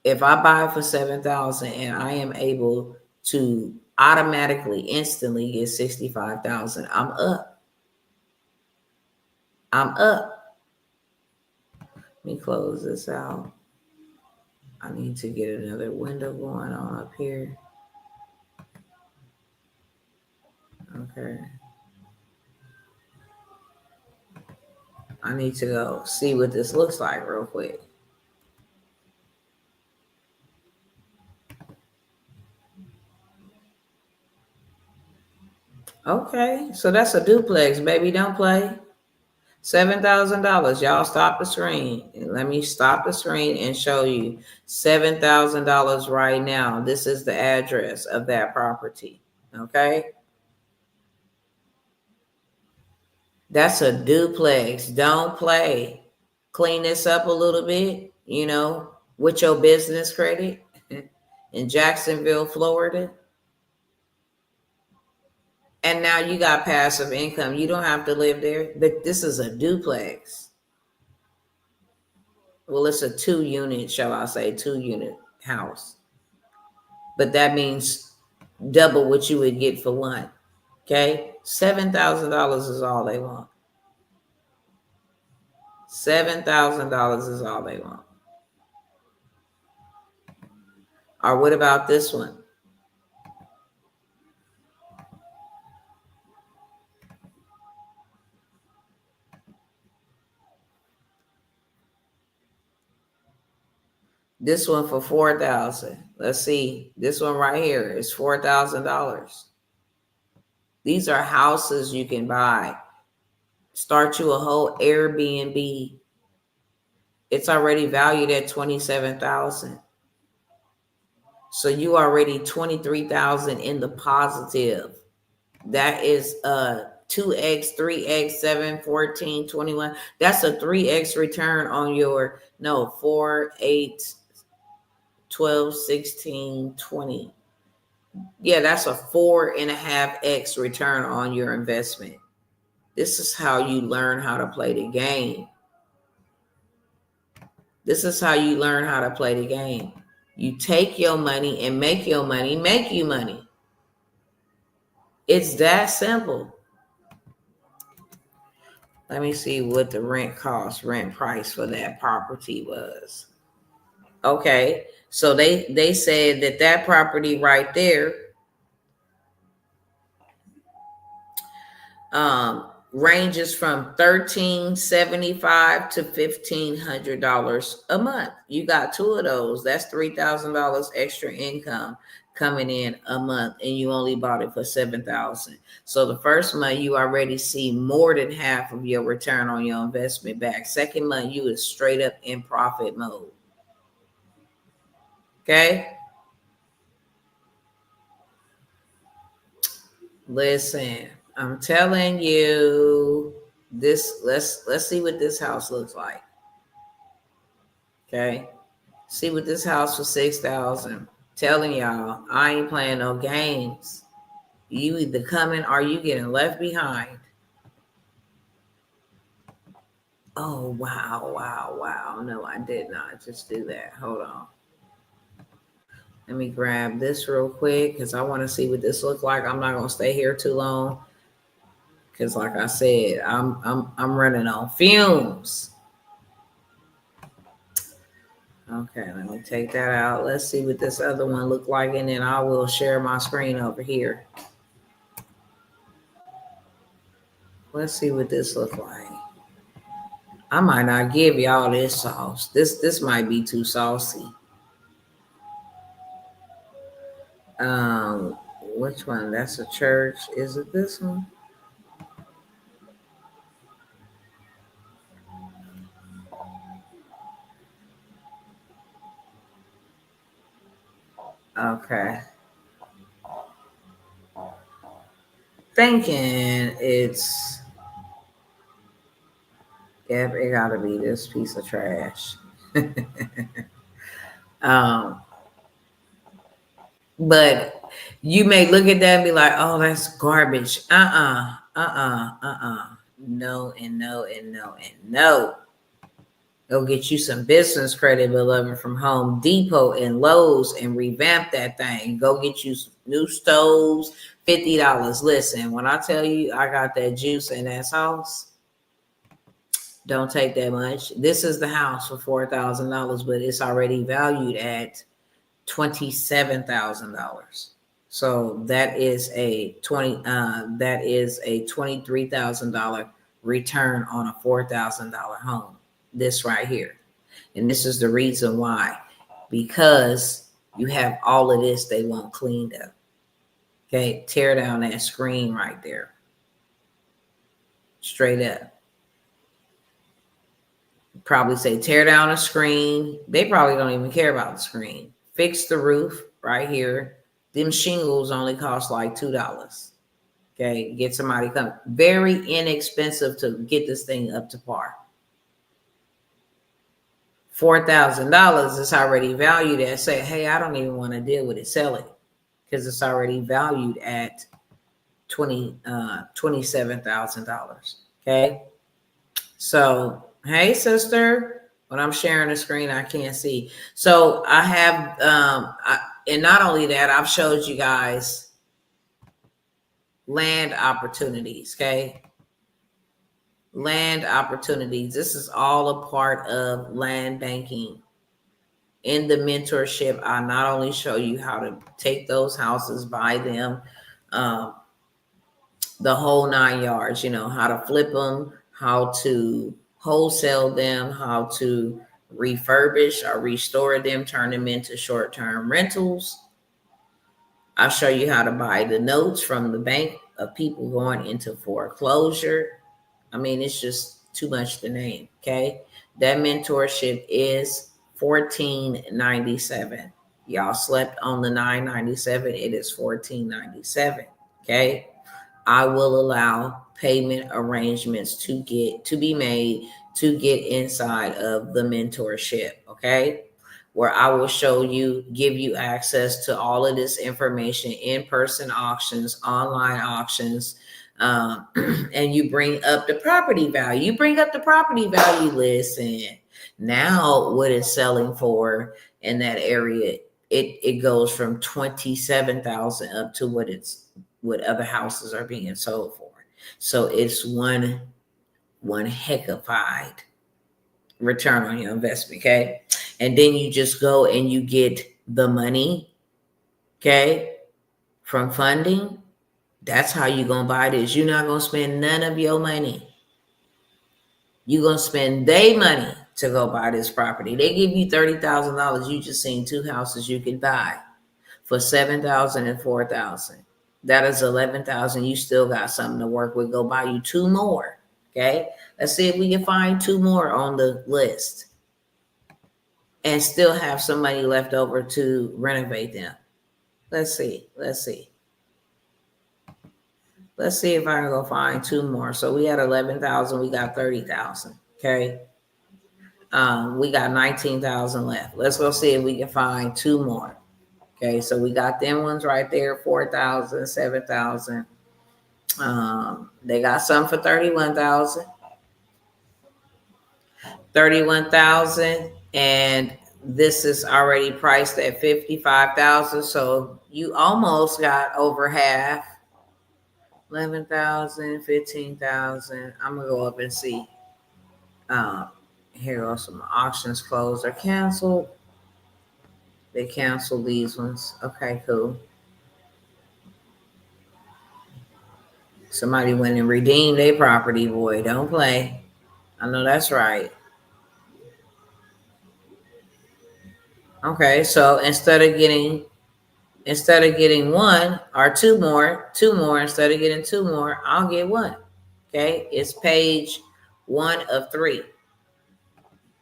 If I buy for $7,000 and I am able to automatically, instantly get $65,000, I'm up. I'm up. Let me close this out. I need to get another window going on up here. Okay. I need to go see what this looks like real quick. Okay, so that's a duplex, baby. Don't play. $7,000. Y'all stop the screen. Let me stop the screen and show you $7,000 right now. This is the address of that property. Okay. That's a duplex. Don't play. Clean this up a little bit, with your business credit in Jacksonville, Florida. And now you got passive income. You don't have to live there. But this is a duplex. Well, it's a 2-unit, shall I say, 2-unit house. But that means double what you would get for one. Okay? $7,000 is all they want. $7,000 is all they want. Or what about this one? This one for $4,000. Let's see. This one right here is $4,000. These are houses you can buy. Start you a whole Airbnb. It's already valued at $27,000. So you already $23,000 in the positive. That is 2x, 3x, 7, 14, 21. That's a 3x return on your 4, 8, 12, 16, 20. Yeah, that's a 4.5x return on your investment. This is how you learn how to play the game. This is how you learn how to play the game. You take your money and make your money make you money. It's that simple. Let me see what the rent price for that property was. Okay, so they said that property right there ranges from $1,375 to $1,500 a month. You got two of those. That's $3,000 extra income coming in a month, and you only bought it for $7,000. So the first month you already see more than half of your return on your investment back. Second month you is straight up in profit mode. Okay. Listen, I'm telling you this. Let's see what this house looks like. Okay. See what this house for 6,000. Telling y'all, I ain't playing no games. You either coming or you getting left behind. Oh, wow. No, I did not just do that. Hold on. Let me grab this real quick because I want to see what this looks like. I'm not gonna stay here too long because, like I said, I'm running on fumes. Okay, let me take that out. Let's see what this other one look like, and then I will share my screen over here. Let's see what this look like. I might not give y'all this sauce. This might be too saucy. Which one? That's a church. Is it this one? Okay. Thinking it's, yep, it gotta be this piece of trash. But you may look at that and be like, oh, that's garbage. No, and no, and no, and no. Go get you some business credit, beloved, from Home Depot and Lowe's and revamp that thing. Go get you some new stoves, $50. Listen, when I tell you I got that juice in that sauce, don't take that much. This is the house for $4,000, but it's already valued at $27,000. So that is a $23,000 return on a $4,000 home. This right here. And this is the reason why. Because you have all of this they want cleaned up. Okay, tear down that screen right there. Straight up. Probably say tear down a screen. They probably don't even care about the screen. Fix the roof right here. Them shingles only cost like $2. Okay, get somebody come. Very inexpensive to get this thing up to par. $4,000 is already valued at, say, hey, I don't even want to deal with it selling because it's already valued at $27,000. Okay. So, hey, sister, when I'm sharing the screen, I can't see. So I have, and not only that, I've showed you guys land opportunities. Okay. Land opportunities. This is all a part of land banking. In the mentorship, I not only show you how to take those houses, buy them, the whole 9 yards, you know, how to flip them, how to wholesale them, how to refurbish or restore them, turn them into short-term rentals. I'll show you how to buy the notes from the bank of people going into foreclosure. I mean, it's just too much to name. Okay. That mentorship is $14.97. Y'all slept on the $9.97. It is $14.97. Okay. I will allow payment arrangements to be made to get inside of the mentorship. Okay. Where I will show you, give you access to all of this information, in-person auctions, online auctions, and you bring up the property value. You bring up the property value list, and now what it's selling for in that area, it goes from 27,000 up to what other houses are being sold for. So it's one heckified return on your investment. Okay. And then you just go and you get the money, okay, from funding. That's how you gonna buy this. You're not gonna spend none of your money. You're gonna spend their money to go buy this property. They give you $30,000. You just seen 2 houses you could buy for 7,000 and 4,000. That is 11,000. You still got something to work with. Go buy you 2 more. Okay. Let's see if we can find 2 more on the list and still have some money left over to renovate them. Let's see. Let's see if I can go find 2 more. So we had 11,000. We got 30,000. Okay. We got 19,000 left. Let's go see if we can find 2 more. Okay. So we got them ones right there, 4,000, 7,000. They got some for 31,000. 31,000, and this is already priced at 55,000. So you almost got over half. 11,000, 15,000. I'm gonna go up and see. Here are some auctions closed or canceled. They canceled these ones. Okay, cool. Somebody went and redeemed their property, boy. Don't play. I know that's right. Okay, so instead of getting 1 or 2 more, instead of getting 2 more, I'll get 1. Okay, it's page 1 of 3.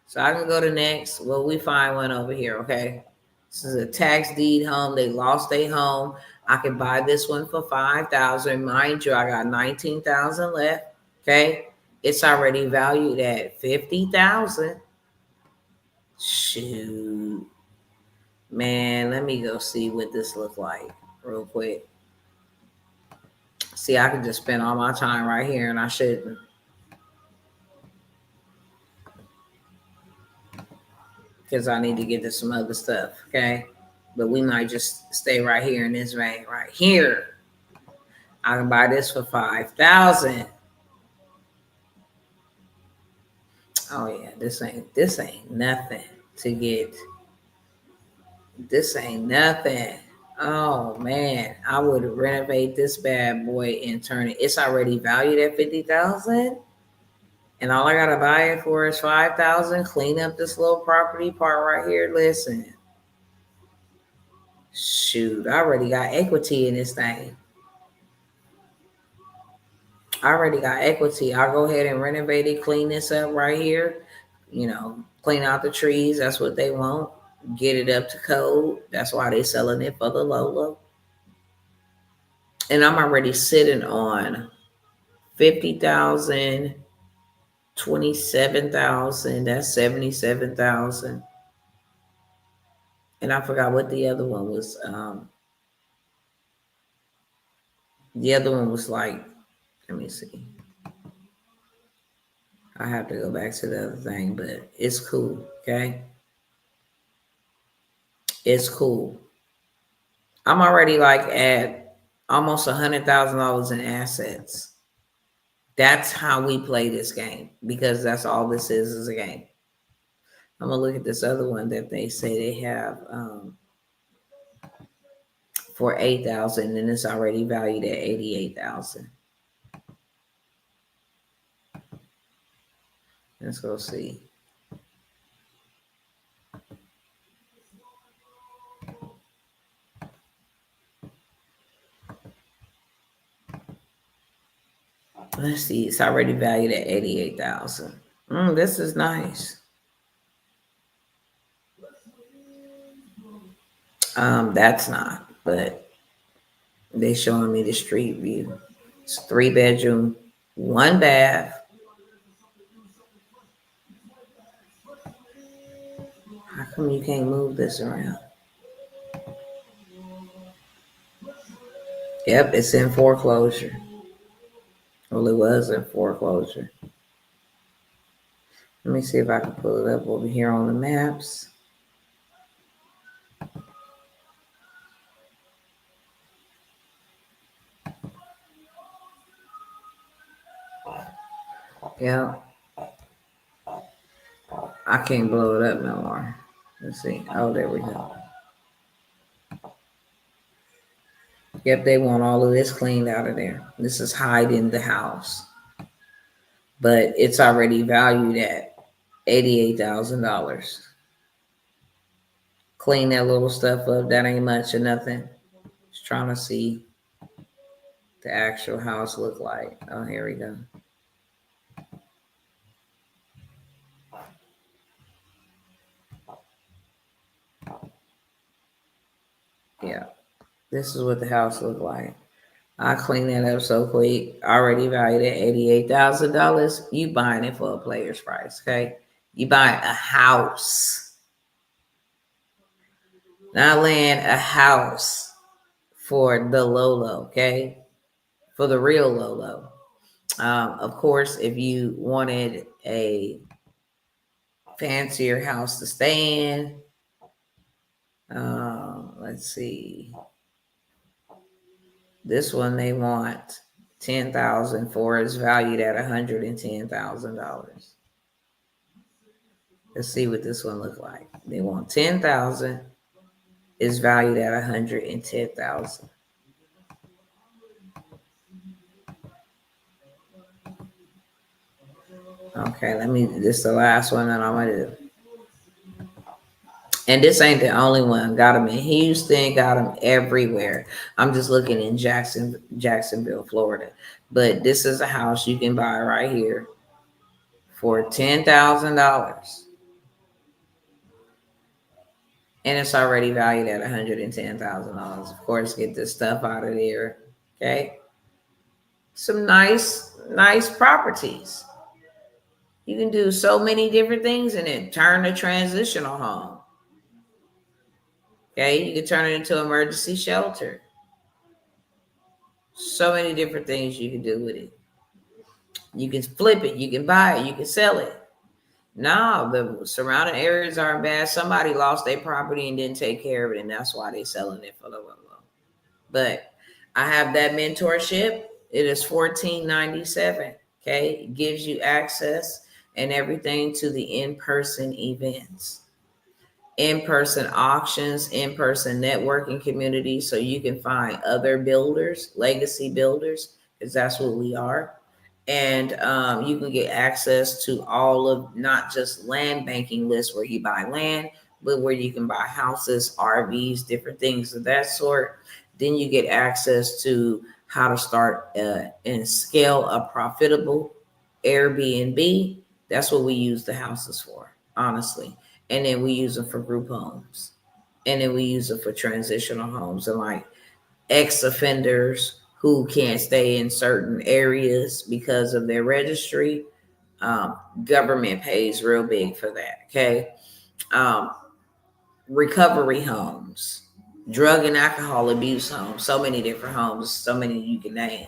So I can go to next. Well, we find one over here. Okay, this is a tax deed home. They lost their home. I can buy this one for 5,000. Mind you, I got 19,000 left. Okay, it's already valued at 50,000. Shoot. Man, let me go see what this looks like real quick. See, I can just spend all my time right here and I shouldn't. Because I need to get to some other stuff, okay? But we might just stay right here in this vein right here. I can buy this for 5,000. Oh yeah, this ain't nothing to get. This ain't nothing. Oh man, I would renovate this bad boy and turn it. It's already valued at 50,000, and all I gotta buy it for is 5,000. Clean up this little property part right here. Listen, shoot, I already got equity in this thing. I already got equity. I'll go ahead and renovate it, clean this up right here. You know, clean out the trees. That's what they want. Get it up to code. That's why they selling it for the low. And I'm already sitting on 50,000, 27,000. That's 77,000. And I forgot what the other one was. The other one was like, let me see. I have to go back to the other thing, but it's cool. Okay. It's cool. I'm already like at almost $100,000 in assets. That's how we play this game, because that's all this is a game. I'm gonna look at this other one that they say they have for 8,000, and it's already valued at 88,000. Let's go see. Let's see. It's already valued at 88,000. This is nice. That's not, but they showing me the street view. It's 3 bedroom, 1 bath. How come you can't move this around? Yep, it's in foreclosure. Well, it was in foreclosure. Let me see if I can pull it up over here on the maps. Yeah. I can't blow it up no more. Let's see. Oh, there we go. Yep, they want all of this cleaned out of there. This is hiding the house. But it's already valued at $88,000. Clean that little stuff up. That ain't much or nothing. Just trying to see the actual house look like. Oh, here we go. Yeah, this is what the house looked like. I clean that up so quick. Already valued at $88,000. You buying it for a player's price, okay? You buying a house, not land, a house for the Lolo, okay? For the real Lolo. Of course, if you wanted a fancier house to stay in, let's see. This one they want $10,000 for. It's valued at $110,000. Let's see what this one looks like. They want $10,000. It's valued at $110,000. Okay, this is the last one that I'm gonna do. And this ain't the only one. Got them in Houston, got them everywhere. I'm just looking in Jacksonville, Florida. But this is a house you can buy right here for $10,000. And it's already valued at $110,000. Of course, get this stuff out of there. Okay. Some nice properties. You can do so many different things in it. Turn a transitional home. Okay, you can turn it into an emergency shelter. So many different things you can do with it. You can flip it, you can buy it, you can sell it. No, the surrounding areas aren't bad. Somebody lost their property and didn't take care of it, and that's why they're selling it for low. But I have that mentorship. It is $14.97. Okay, it gives you access and everything to the in-person events, in-person auctions, in-person networking community, so you can find other builders, legacy builders, because that's what we are. And you can get access to all of, not just land banking lists where you buy land, but where you can buy houses, RVs, different things of that sort. Then you get access to how to start and scale a profitable Airbnb. That's what we use the houses for, honestly. And then we use them for group homes. And then we use them for transitional homes and like ex-offenders who can't stay in certain areas because of their registry. Government pays real big for that, okay? Recovery homes, drug and alcohol abuse homes, so many different homes, so many you can name.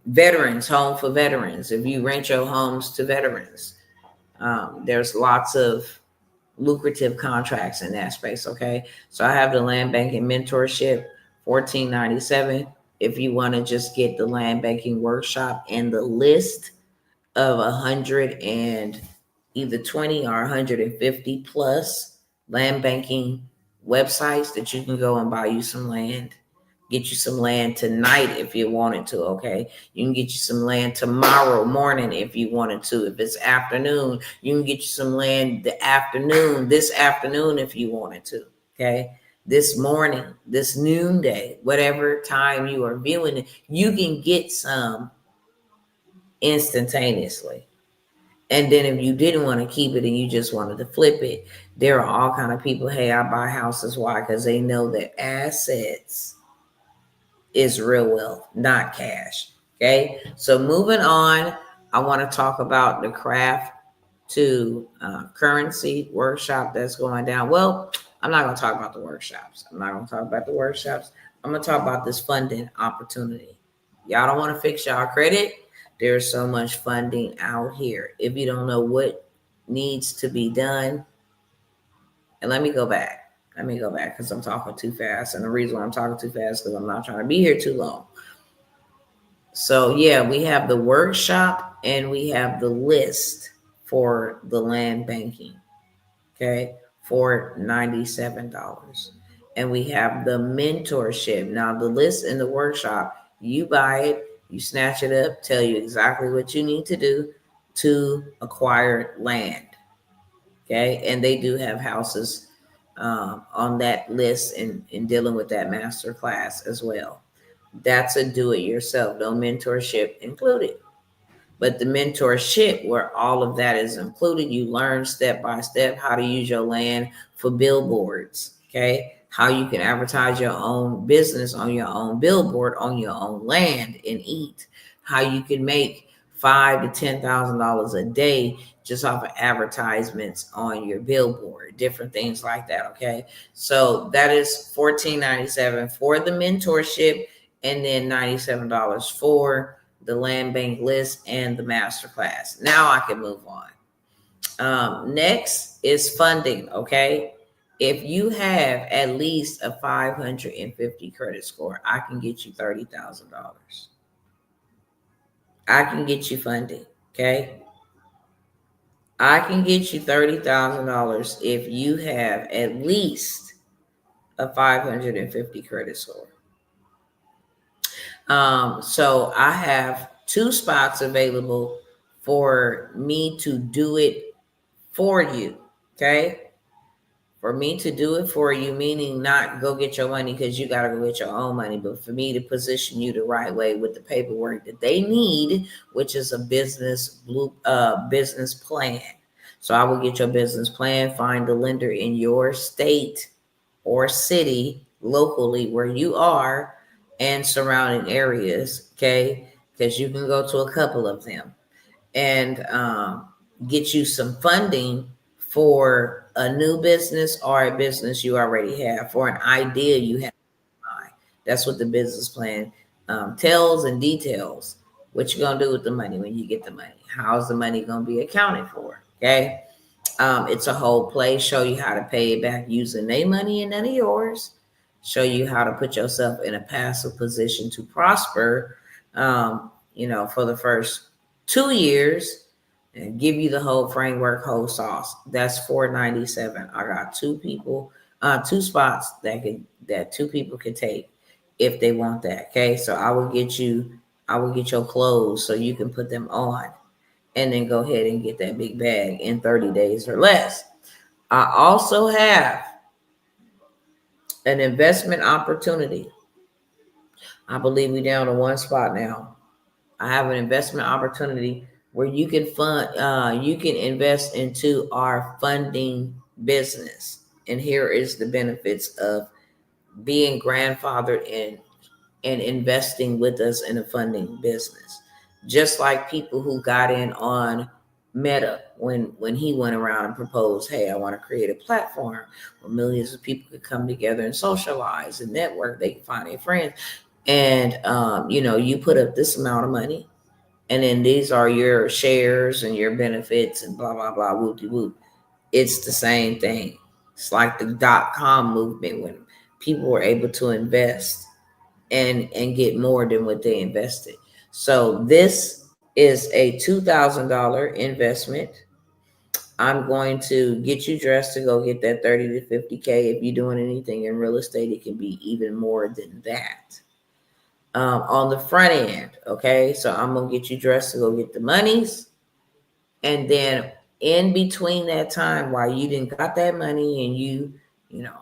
Veterans, home for veterans. If you rent your homes to veterans, there's lots of lucrative contracts in that space, okay? So I have the land banking mentorship, $14.97. If you want to just get the land banking workshop and the list of 100 and either 20 or 150 plus land banking websites that you can go and buy you some land. Get you some land tonight if you wanted to, okay? You can get you some land tomorrow morning if you wanted to. If it's afternoon, you can get you some land this afternoon if you wanted to, okay? This morning, this noonday, whatever time you are viewing it, you can get some instantaneously. And then if you didn't want to keep it and you just wanted to flip it, there are all kind of people, hey, I buy houses. Why? Because they know that assets is real wealth, not cash. Okay. So moving on, I want to talk about the craft to currency workshop that's going down. Well, I'm not going to talk about the workshops. I'm going to talk about this funding opportunity. Y'all don't want to fix y'all credit. There's so much funding out here. If you don't know what needs to be done, and let me go back because I'm talking too fast. And the reason why I'm talking too fast is because I'm not trying to be here too long. So yeah, we have the workshop and we have the list for the land banking, okay, for $97. and we have the mentorship. Now, the list in the workshop, you buy it, you snatch it up, tell you exactly what you need to do to acquire land. Okay, and they do have houses on that list in dealing with that master class as well. That's a do-it-yourself, no mentorship included. But the mentorship, where all of that is included, you learn step by step how to use your land for billboards, okay? How you can advertise your own business on your own billboard on your own land and eat. How you can make $5,000 to $10,000 a day just off of advertisements on your billboard, different things like that, okay? So that is $14.97 for the mentorship, and then $97 for the land bank list and the master class. Now I can move on. Next is funding. Okay. If you have at least a 550 credit score, I can get you $30,000. I can get you funding. Okay. I can get you $30,000 if you have at least a 550 credit score. So I have 2 spots available for me to do it for you. Okay. For me to do it for you, meaning not go get your money because you got to go get your own money, but for me to position you the right way with the paperwork that they need, which is a business plan. So I will get your business plan, find the lender in your state or city locally where you are and surrounding areas, okay? Because you can go to a couple of them and get you some funding for a new business or a business you already have, for an idea you have in mind. That's what the business plan tells and details. What you're going to do with the money when you get the money. How's the money going to be accounted for, okay? It's a whole play. Show you how to pay it back using their money and none of yours. Show you how to put yourself in a passive position to prosper, for the first 2 years, and give you the whole framework, whole sauce. That's $497. I got 2 people, 2 spots that 2 people can take if they want that. Okay, so I will get your clothes so you can put them on and then go ahead and get that big bag in 30 days or less. I also have an investment opportunity. I believe we're down to 1 spot now. I have an investment opportunity where you can you can invest into our funding business. And here is the benefits of being grandfathered and investing with us in a funding business. Just like people who got in on Meta when he went around and proposed, hey, I want to create a platform where millions of people could come together and socialize and network. They can find their friends. And, you put up this amount of money, and then these are your shares and your benefits and blah, blah, blah, whoop-de-whoop. It's the same thing. It's like the .com movement when people were able to invest and get more than what they invested. So this is a $2,000 investment. I'm going to get you dressed to go get that 30 to 50K. If you're doing anything in real estate, it can be even more than that. On the front end, okay? So I'm going to get you dressed to go get the monies. And then in between that time, while you didn't got that money and you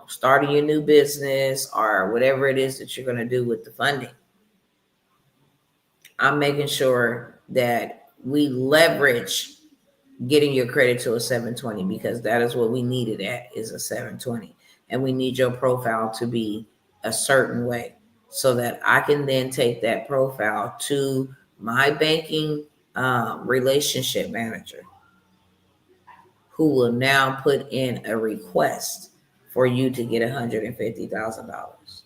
starting your new business or whatever it is that you're going to do with the funding, I'm making sure that we leverage getting your credit to a 720, because that is what we need it at, is a 720. And we need your profile to be a certain way so that I can then take that profile to my banking relationship manager, who will now put in a request for you to get $150,000,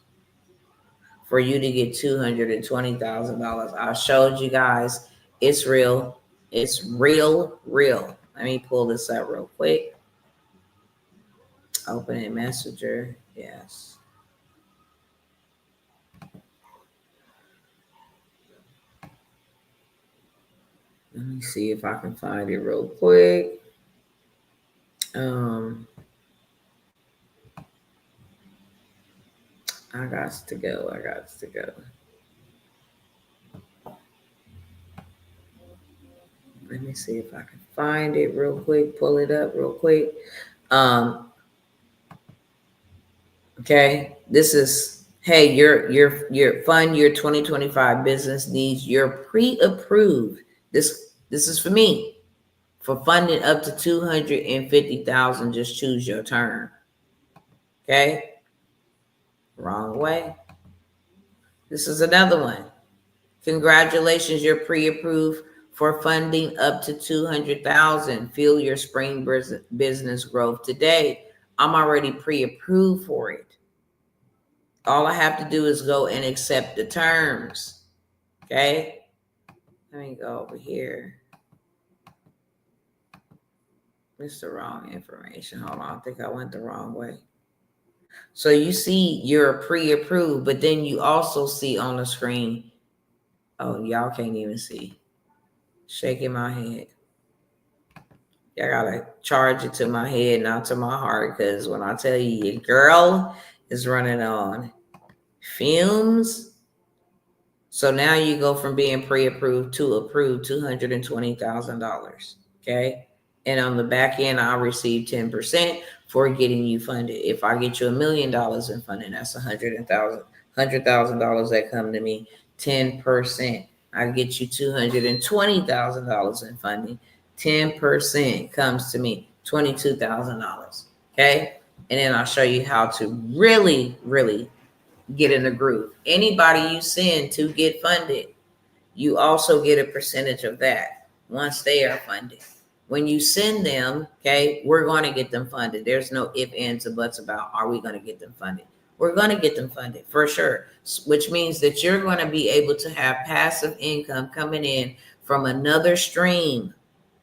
for you to get $220,000. I showed you guys it's real. It's real. Let me pull this up real quick. Open it, Messenger. Yes. Let me see if I can find it real quick. got to go. Let me see if I can find it real quick, pull it up real quick. Okay, this is, hey, your fund year 2025 business needs your pre-approved. This is for me. For funding up to 250,000, just choose your term. Okay? Wrong way. This is another one. Congratulations, you're pre-approved for funding up to 200,000. Feel your spring business growth today. I'm already pre-approved for it. All I have to do is go and accept the terms. Okay? Let me go over here. It's the wrong information. Hold on. I think I went the wrong way. So you see you're pre-approved, but then you also see on the screen, oh, y'all can't even see. Shaking my head. I gotta charge it to my head, not to my heart, because when I tell you your girl is running on fumes. So now you go from being pre-approved to approved $220,000. Okay. And on the back end, I'll receive 10% for getting you funded. If I get you $1 million in funding, that's $100,000 that come to me. 10%. I get you $220,000 in funding. 10% comes to me, $22,000. Okay. And then I'll show you how to really, really get in the groove. Anybody you send to get funded, you also get a percentage of that once they are funded. When you send them, okay, we're going to get them funded. There's no ifs, ands, or buts about are we going to get them funded. We're going to get them funded for sure, which means that you're going to be able to have passive income coming in from another stream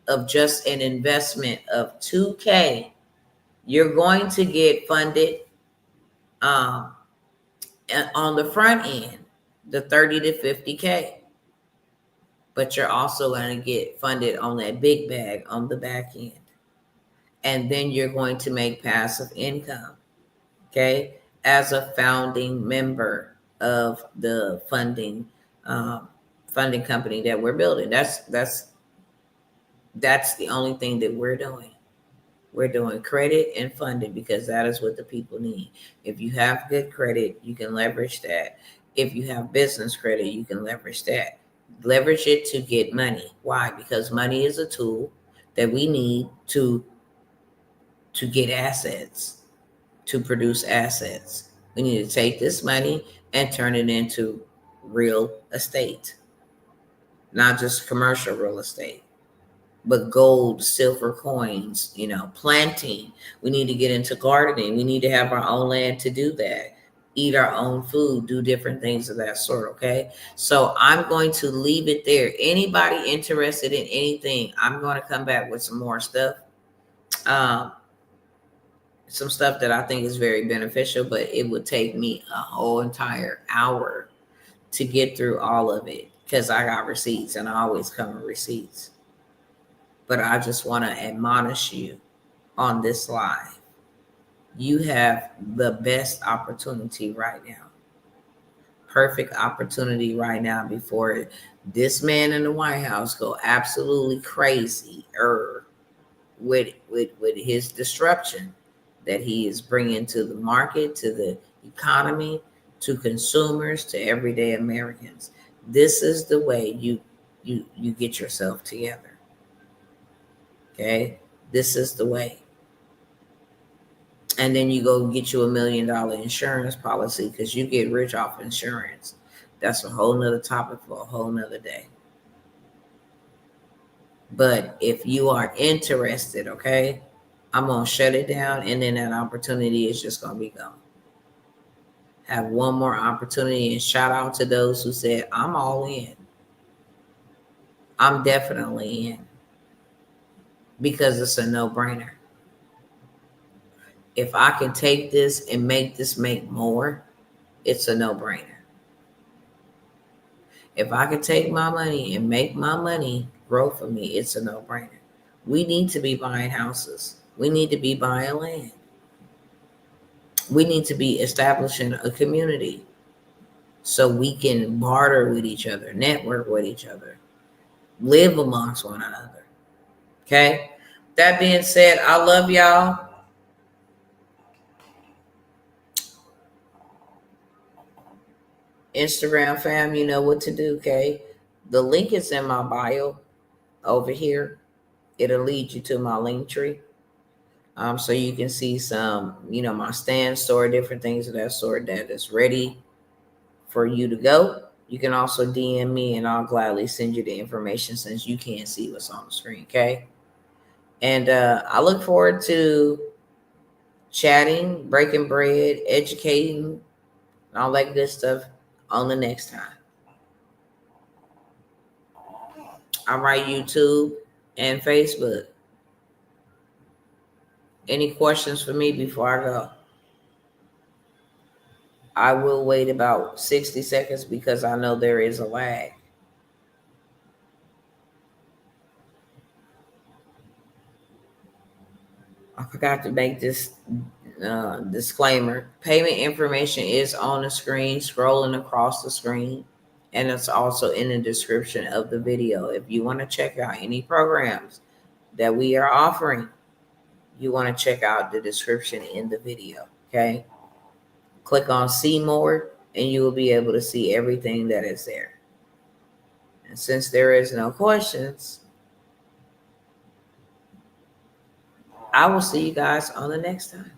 of just an investment of $2,000. You're going to get funded on the front end, the 30 to 50K. But you're also going to get funded on that big bag on the back end. And then you're going to make passive income, okay, as a founding member of the funding company that we're building. That's the only thing that we're doing. We're doing credit and funding because that is what the people need. If you have good credit, you can leverage that. If you have business credit, you can leverage that. Leverage it to get money. Why? Because money is a tool that we need to get assets, to produce assets. We need to take this money and turn it into real estate, not just commercial real estate, but gold, silver coins, planting. We need to get into gardening. We need to have our own land to do that. Eat our own food, do different things of that sort, okay? So I'm going to leave it there. Anybody interested in anything, I'm going to come back with some more stuff. Some stuff that I think is very beneficial, but it would take me a whole entire hour to get through all of it because I got receipts and I always come with receipts. But I just want to admonish you on this live. You have the best opportunity right now. Perfect opportunity right now before this man in the White House go absolutely crazy with his disruption that he is bringing to the market, to the economy, to consumers, to everyday Americans. This is the way you get yourself together. Okay? This is the way. And then you go get you $1 million insurance policy because you get rich off insurance. That's a whole nother topic for a whole nother day. But if you are interested, okay, I'm going to shut it down and then that opportunity is just going to be gone. Have one more opportunity and shout out to those who said, I'm all in. I'm definitely in because it's a no-brainer. If I can take this and make this make more, it's a no-brainer. If I can take my money and make my money grow for me, it's a no-brainer. We need to be buying houses. We need to be buying land. We need to be establishing a community so we can barter with each other, network with each other, live amongst one another. Okay? That being said, I love y'all. Instagram fam, you know what to do, okay? The link is in my bio over here. It'll lead you to my link tree. So you can see some, my stand store, different things of that sort that is ready for you to go. You can also DM me and I'll gladly send you the information since you can't see what's on the screen, okay? And I look forward to chatting, breaking bread, educating, and all that good stuff on the next time. All right, YouTube and Facebook. Any questions for me before I go? I will wait about 60 seconds because I know there is a lag. I forgot to make this disclaimer. Payment information is on the screen, scrolling across the screen, and it's also in the description of the video. If you want to check out any programs that we are offering, you want to check out the description in the video, okay? Click on see more and you will be able to see everything that is there. And since there is no questions, I will see you guys on the next time.